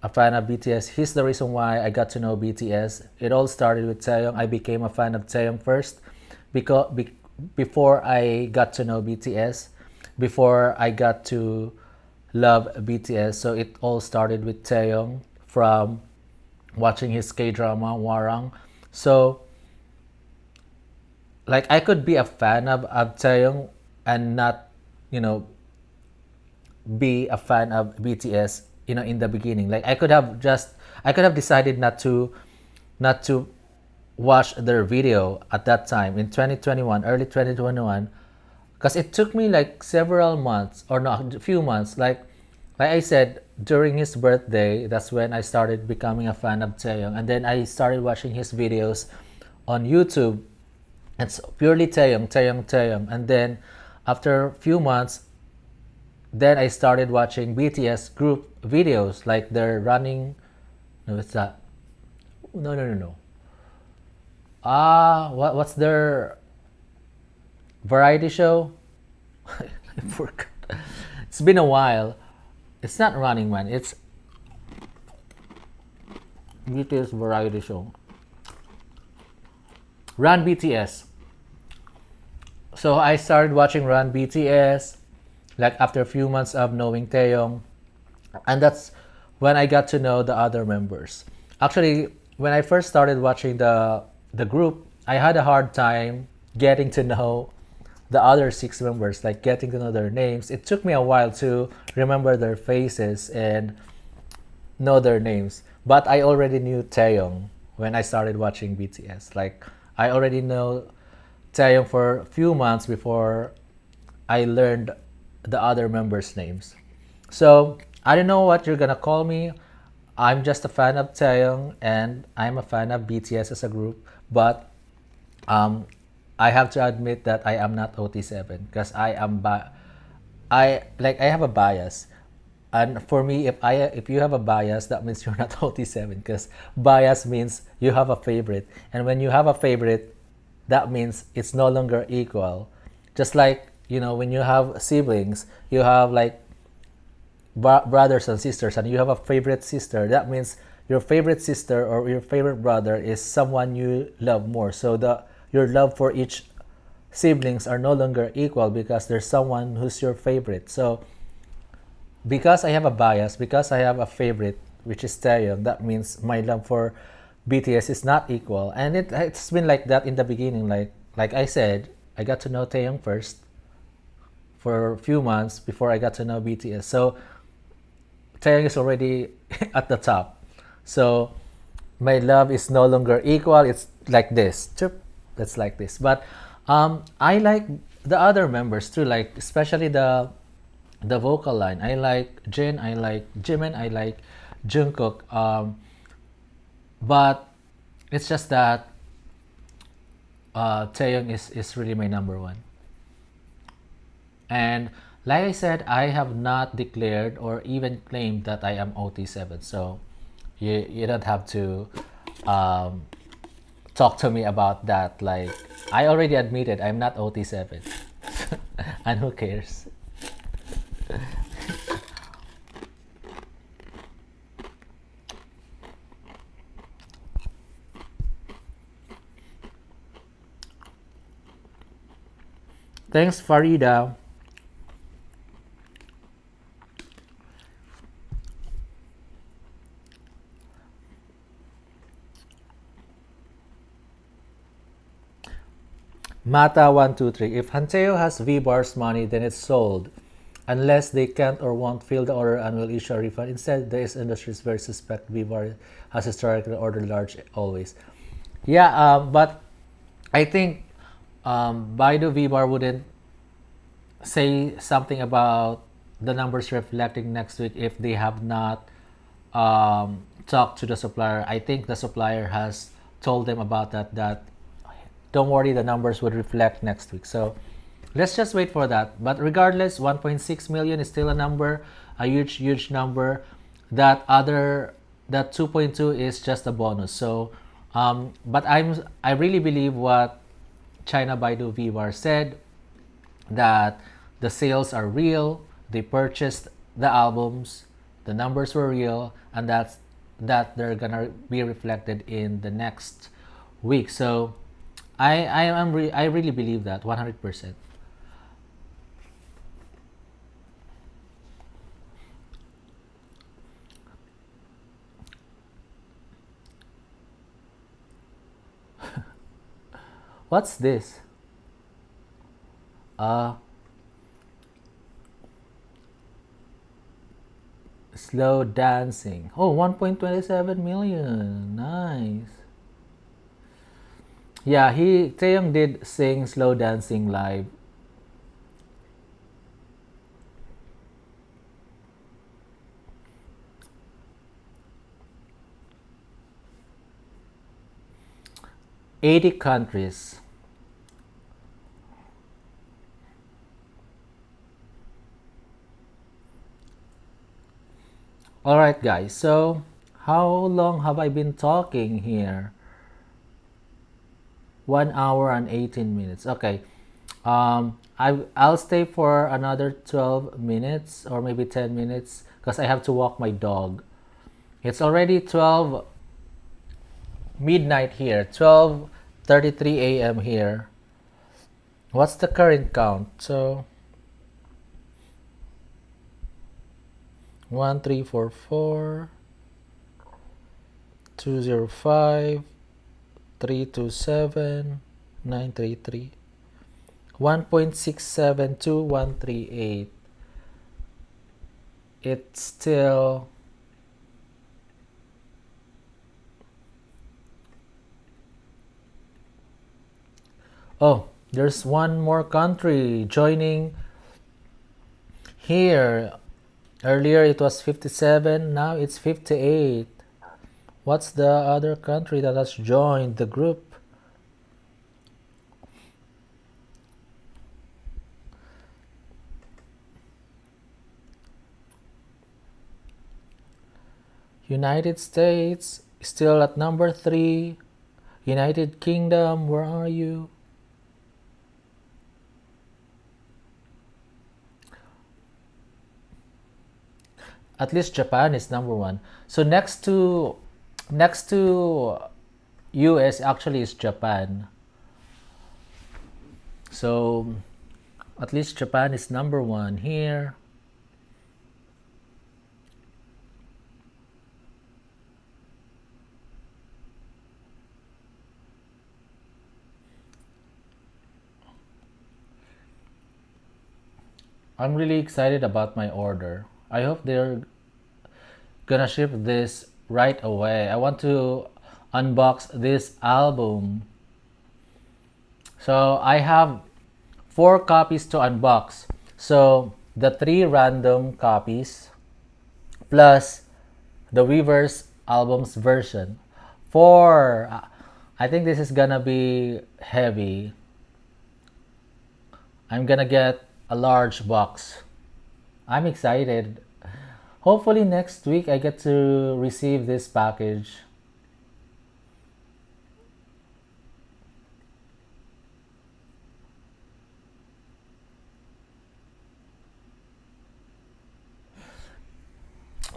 a fan of BTS. He's the reason why I got to know BTS. It all started with Taeyong. I became a fan of Taeyong first because before I got to know BTS, before I got to love BTS. So it all started with Taeyong from watching his K drama Warang. So like I could be a fan of Taeyong and not, you know, be a fan of BTS, you know, in the beginning. Like I could have decided not to watch their video at that time in 2021, early 2021, because it took me like several months or not a few months. Like I said, during his birthday, that's when I started becoming a fan of Taeyong, and then I started watching his videos on YouTube. It's purely Taeyong, Taeyong, Taeyong, and then after a few months, then I started watching BTS group videos, like they're running. No, it's that. No, no, no, no. What's their variety show? I forgot. It's been a while. It's not Running Man. It's BTS variety show. Run BTS. So I started watching Run BTS, like after a few months of knowing Taeyong, and that's when I got to know the other members. Actually, when I first started watching the group, I had a hard time getting to know the other six members, like getting to know their names. It took me a while to remember their faces and know their names. But I already knew Taeyong when I started watching BTS. Like I already know Taeyong for a few months before I learned the other members' names. So I don't know what you're gonna call me. I'm just a fan of Taeyong and I'm a fan of BTS as a group. But um, I have to admit that I am not OT7 because I have a bias. And for me, if you have a bias, that means you're not OT7 because bias means you have a favorite, and when you have a favorite, that means it's no longer equal. Just like, you know, when you have siblings, you have like brothers and sisters, and you have a favorite sister. That means your favorite sister or your favorite brother is someone you love more. So the your love for each siblings are no longer equal because there's someone who's your favorite. So because I have a bias, because I have a favorite, which is Taeyong, that means my love for BTS is not equal. And it's been like that in the beginning. Like I said, I got to know Taeyong first for a few months before I got to know BTS. So Taeyong is already at the top. So my love is no longer equal. It's like this. It's like this. But I like the other members too, like especially the vocal line. I like Jin, I like Jimin, I like Jungkook. But it's just that Taeyong is really my number one. And like I said, I have not declared or even claimed that I am OT7. So you don't have to um, talk to me about that. Like I already admitted I'm not OT7. And who cares? Thanks, Farida. Mata123. If Hanteo has V Bar's money, then it's sold. unless they can't or won't fill the order and will issue a refund. Instead, this industry is very suspect. V Bar has historically ordered large always. Yeah, but I think Baidu V Bar wouldn't say something about the numbers reflecting next week if they have not talked to the supplier. I think the supplier has told them about that, that don't worry, the numbers would reflect next week. So let's just wait for that. But regardless, 1.6 million is still a number, a huge number. That 2.2 is just a bonus. So but I really believe what China Baidu V Bar said, that the sales are real, they purchased the albums, the numbers were real, and that they're gonna be reflected in the next week. So I really believe that 100%. What's this? Uh Slow dancing. Oh, 1.27 million. Nice. Yeah, Taehyung did sing Slow Dancing live. '80 countries. Alright guys, so how long have I been talking here? 1 hour and 18 minutes. Okay. I'll stay for another 12 minutes or maybe 10 minutes because I have to walk my dog. It's already 12 midnight here, 12:33 a.m. here. What's the current count? So 1344 205 327 933 1.672138. It's still oh, there's one more country joining here. Earlier it was 57, now it's 58. What's the other country that has joined the group? United States, still at number 3. United Kingdom, where are you? At least Japan is number 1. So next to US actually is Japan. So at least Japan is number 1 here. I'm really excited about my order. I hope they're gonna ship this right away. I want to unbox this album. So I have 4 copies to unbox. So the 3 random copies plus the Weaver's album's version. 4. I think this is gonna be heavy. I'm gonna get a large box. I'm excited. Hopefully next week I get to receive this package.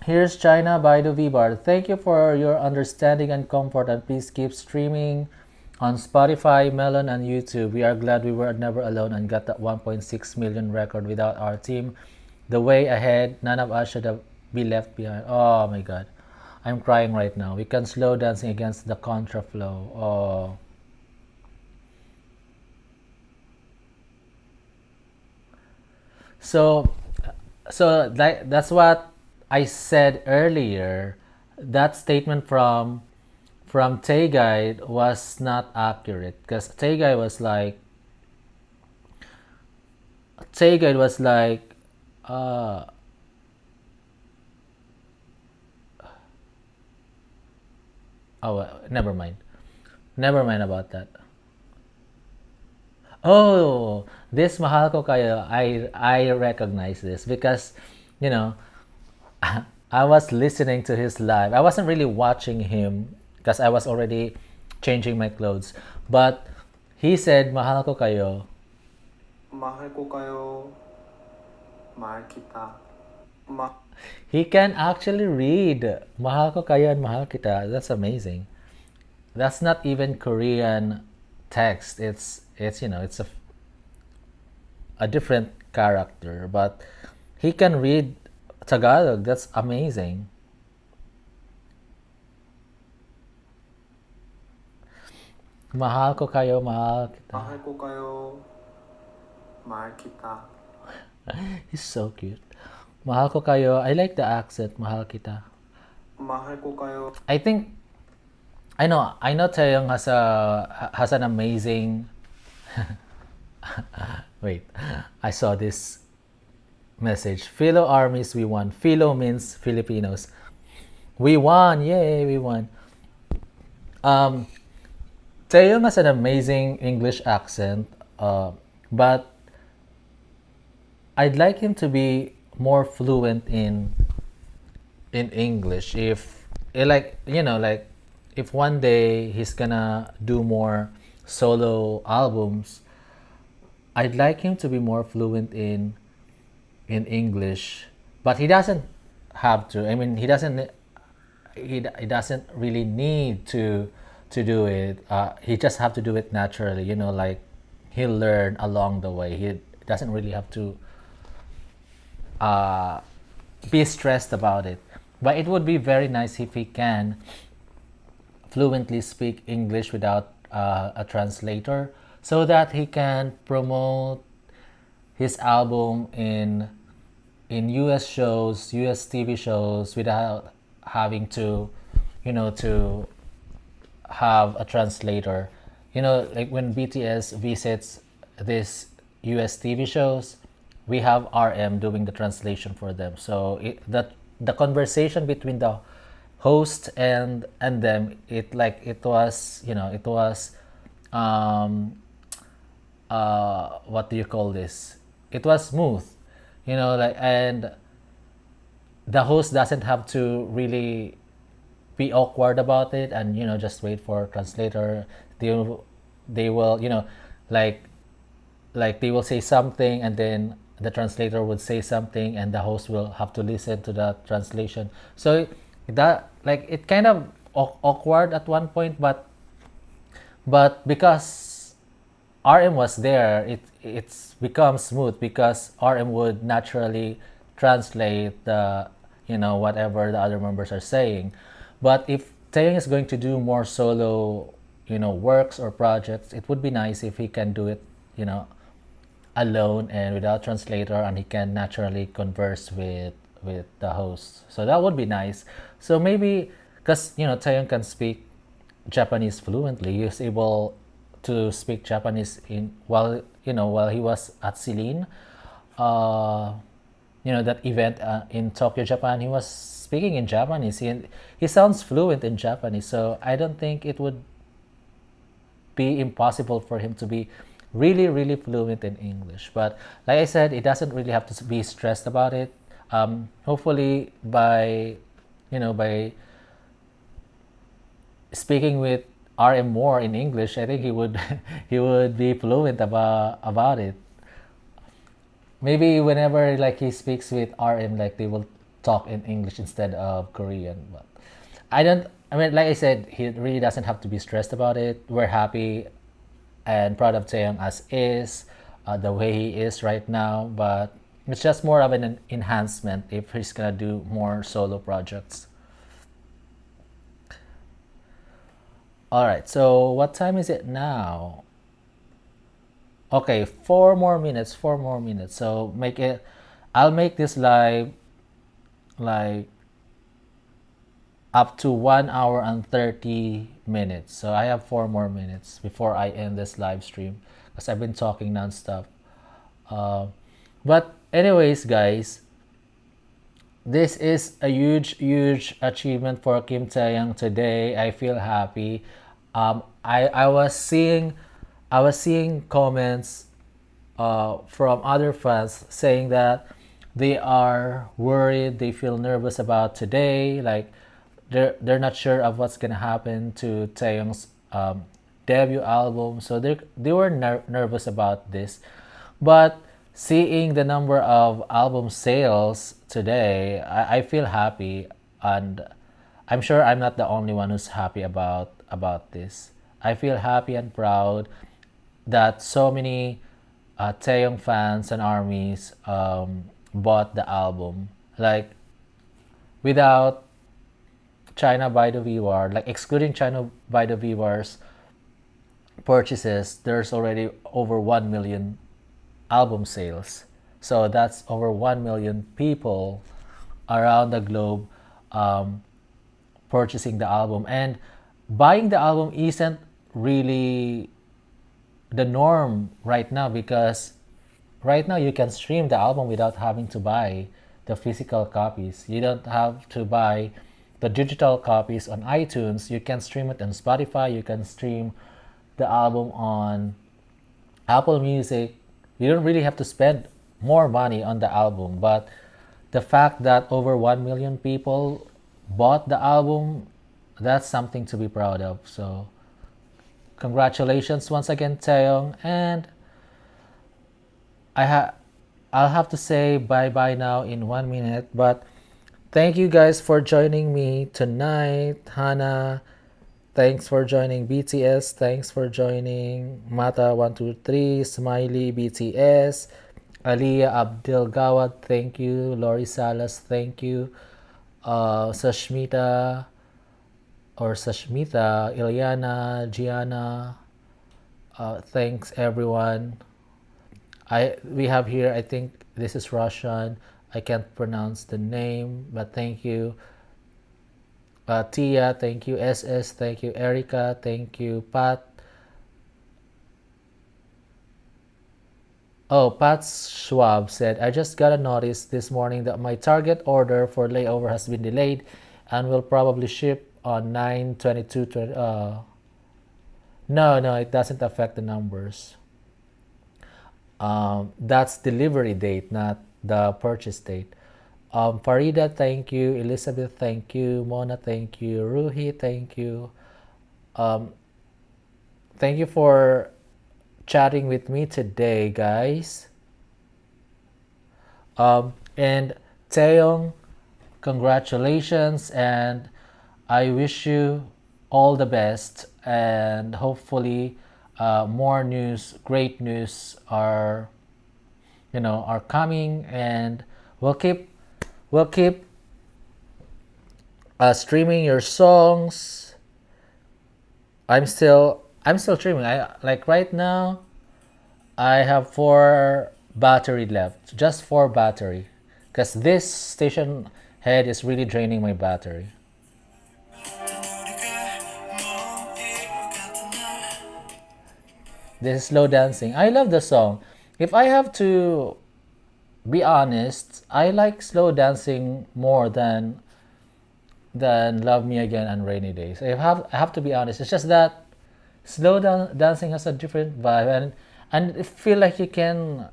Here's China Baidu V Bar. Thank you for your understanding and comfort, and please keep streaming on Spotify, Melon, and YouTube. We are glad we were never alone and got that 1.6 million record without our team. The way ahead, none of us should have be left behind. Oh my god. I'm crying right now. We can slow dancing against the contraflow. Oh. So So that's what I said earlier. That statement from Taeguide was not accurate because Taeguide was like uh oh never mind about that. Oh, this mahal ko kayo. I recognize this because, you know, I was listening to his live. I wasn't really watching him because I was already changing my clothes. But he said mahal ko kayo. Mahal ko kayo, mahal kita. Ma- He can actually read mahal ko kayo and mahal kita. That's amazing. That's not even Korean text. It's it's a different character, but he can read Tagalog. That's amazing. Mahal ko kayo, mahal kita. Mahal ko kayo, mahal kita. He's so cute. Mahal ko kayo. I like the accent. Mahal kita. Mahal ko kayo. I know Taeyong has an amazing wait. I saw this message. Philo armies we won. Philo means Filipinos. We won. Yay, we won. Um Taeyong has an amazing English accent, but I'd like him to be more fluent in English. If like if one day he's gonna do more solo albums, I'd like him to be more fluent in English, but he doesn't have to. I mean, he doesn't really need to do it. He just have to do it naturally. Like he'll learn along the way. He doesn't really have to uh, be stressed about it. But it would be very nice if he can fluently speak English without a translator, so that he can promote his album in US shows, US TV shows without having to, to have a translator. Like when BTS visits this US TV shows, we have RM doing the translation for them. So the conversation between the host and them, it was um what do you call this? It was smooth, and the host doesn't have to really be awkward about it and just wait for a translator. They will like they will say something and then the translator would say something and the host will have to listen to the translation. So that it kind of awkward at one point, but because RM was there, it's become smooth because RM would naturally translate the whatever the other members are saying. But if Taeyong is going to do more solo works or projects, it would be nice if he can do it alone and without translator, and he can naturally converse with the host. So that would be nice. So maybe because Taeyong can speak Japanese fluently, he was able to speak Japanese in while he was at Celine, uh, that event in Tokyo, Japan. He was speaking in Japanese. He sounds fluent in Japanese, so I don't think it would be impossible for him to be really really fluent in English. But like I said, it doesn't really have to be stressed about it. Hopefully by speaking with RM more in English, I think he would he would be fluent about it. Maybe whenever he speaks with RM, they will talk in English instead of Korean. But I don't. I mean, like I said, he really doesn't have to be stressed about it. We're happy and proud of Taeyong as is, the way he is right now. But it's just more of an enhancement if he's gonna do more solo projects. All right. So what time is it now? Okay, 4 more minutes. 4 more minutes. So make it I'll make this live like up to 1 hour and 30 minutes. So I have 4 more minutes before I end this live stream because I've been talking nonstop. Uh, but anyways, guys, this is a huge achievement for Kim Taeyang today. I feel happy. I was seeing comments from other fans saying that they are worried, they feel nervous about today, like they're not sure of what's gonna happen to Taeyong's debut album, so they were nervous about this. But seeing the number of album sales today, I feel happy, and I'm sure I'm not the only one who's happy about this. I feel happy and proud that so many Taeyong fans and armies bought the album. Like without China Baidu V Bar, like excluding China Baidu V Bar's purchases, there's already over 1 million album sales. So that's over 1 million people around the globe purchasing the album. And buying the album isn't really the norm right now, because right now you can stream the album without having to buy the physical copies. You don't have to buy the digital copies on iTunes. You can stream it on Spotify. You can stream the album on Apple Music. You don't really have to spend more money on the album. But the fact that over 1 million people bought the album, that's something to be proud of. So congratulations once again, Taeyong. And I'll have to say bye bye now in 1 minute. But thank you guys for joining me tonight. Hana, thanks for joining. BTS, thanks for joining. Mata123, Smiley, BTS, Aliyah Abdel Gawad, thank you. Lori Salas, thank you. Sashmita or Sashmita, Ilyana, Gianna, thanks everyone. We have here, I think this is Russian. I can't pronounce the name, but thank you. Tia, thank you. SS, thank you. Erica, thank you. Pat. Oh, Pat Schwab said, I just got a notice this morning that my target order for layover has been delayed and will probably ship on 9/22. No, it doesn't affect the numbers. That's delivery date, not the purchase date. Farida, thank you. Elizabeth, thank you. Mona, thank you. Ruhi, thank you. Thank you for chatting with me today, guys. And Taeyong, congratulations, and I wish you all the best, and hopefully more news, great news are coming, and we'll keep streaming your songs. I'm still streaming. I like right now I have 4 battery left, just 4 battery, because this station head is really draining my battery. This is slow dancing. I love the song. If I have to be honest, I like slow dancing more than Love Me Again and Rainy Days. I have to be honest. It's just that slow dancing has a different vibe, and I feel like you can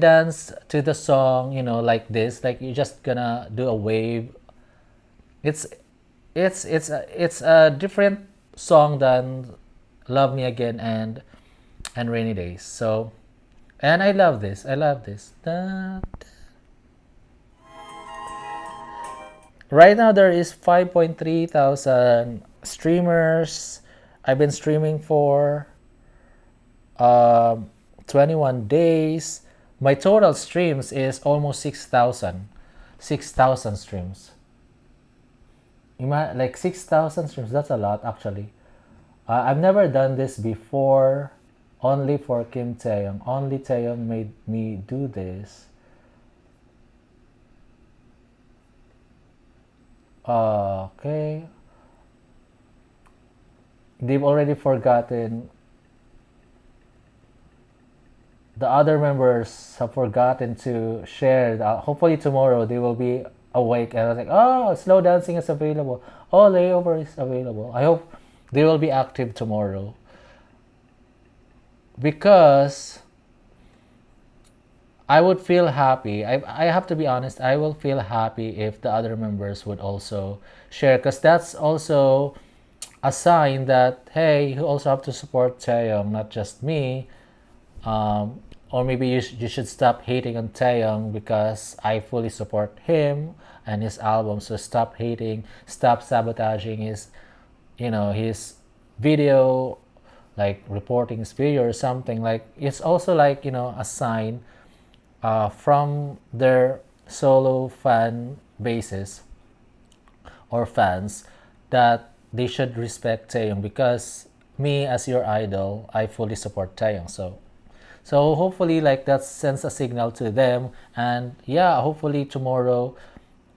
dance to the song, like this, like you're just gonna do a wave. It's a different song than Love Me Again and Rainy Days. So, and I love this. Da, da. Right now there is 5.3 thousand streamers. I've been streaming for 21 days. My total streams is almost 6,000 streams. Like 6,000 streams, that's a lot actually. I've never done this before, only for Kim Taeyong. Only Taeyong made me do this. Okay. They've already forgotten. The other members have forgotten to share. Hopefully tomorrow they will be awake and I was like, oh, slow dancing is available. Oh, layover is available. I hope they will be active tomorrow because I would feel happy. I have to be honest. I will feel happy if the other members would also share because that's also a sign that hey, you also have to support Taeyong, not just me. Um, or maybe you should stop hating on Taeyong because I fully support him and his album. So stop hating, stop sabotaging his video, like reporting his video or something. Like it's also like a sign from their solo fan bases or fans that they should respect Taeyong because me as your idol, I fully support Taeyong. So hopefully like that sends a signal to them and yeah, hopefully tomorrow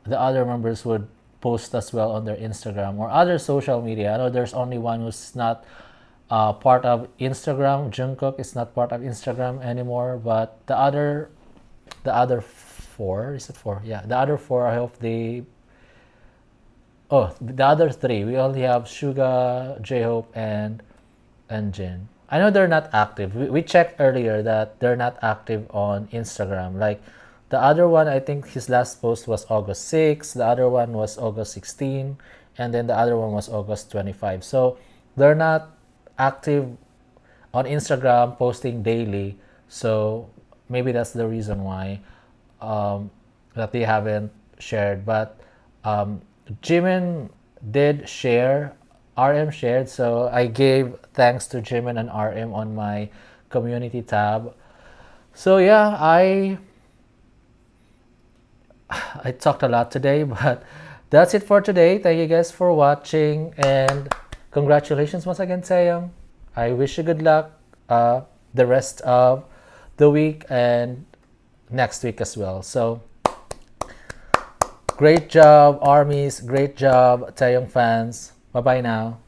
the other members would post as well on their Instagram or other social media. I know there's only one who's not part of Instagram. Jungkook is not part of Instagram anymore, but the other four, is it four? Yeah, the other four, I hope they. Oh, the other three. We only have Suga, J-Hope, and Jin. I know they're not active. We checked earlier that they're not active on Instagram. Like the other one, I think his last post was August 6. The other one was August 16, and then the other one was August 25. So they're not active on Instagram posting daily. So maybe that's the reason why that they haven't shared. But Jimin did share, RM shared, so I gave thanks to Jimin and RM on my community tab. So yeah, I talked a lot today, but that's it for today. Thank you guys for watching and congratulations once again, Taeyong. I wish you good luck the rest of the week and next week as well. So great job, armies. Great job, Taeyong fans. Bye bye now.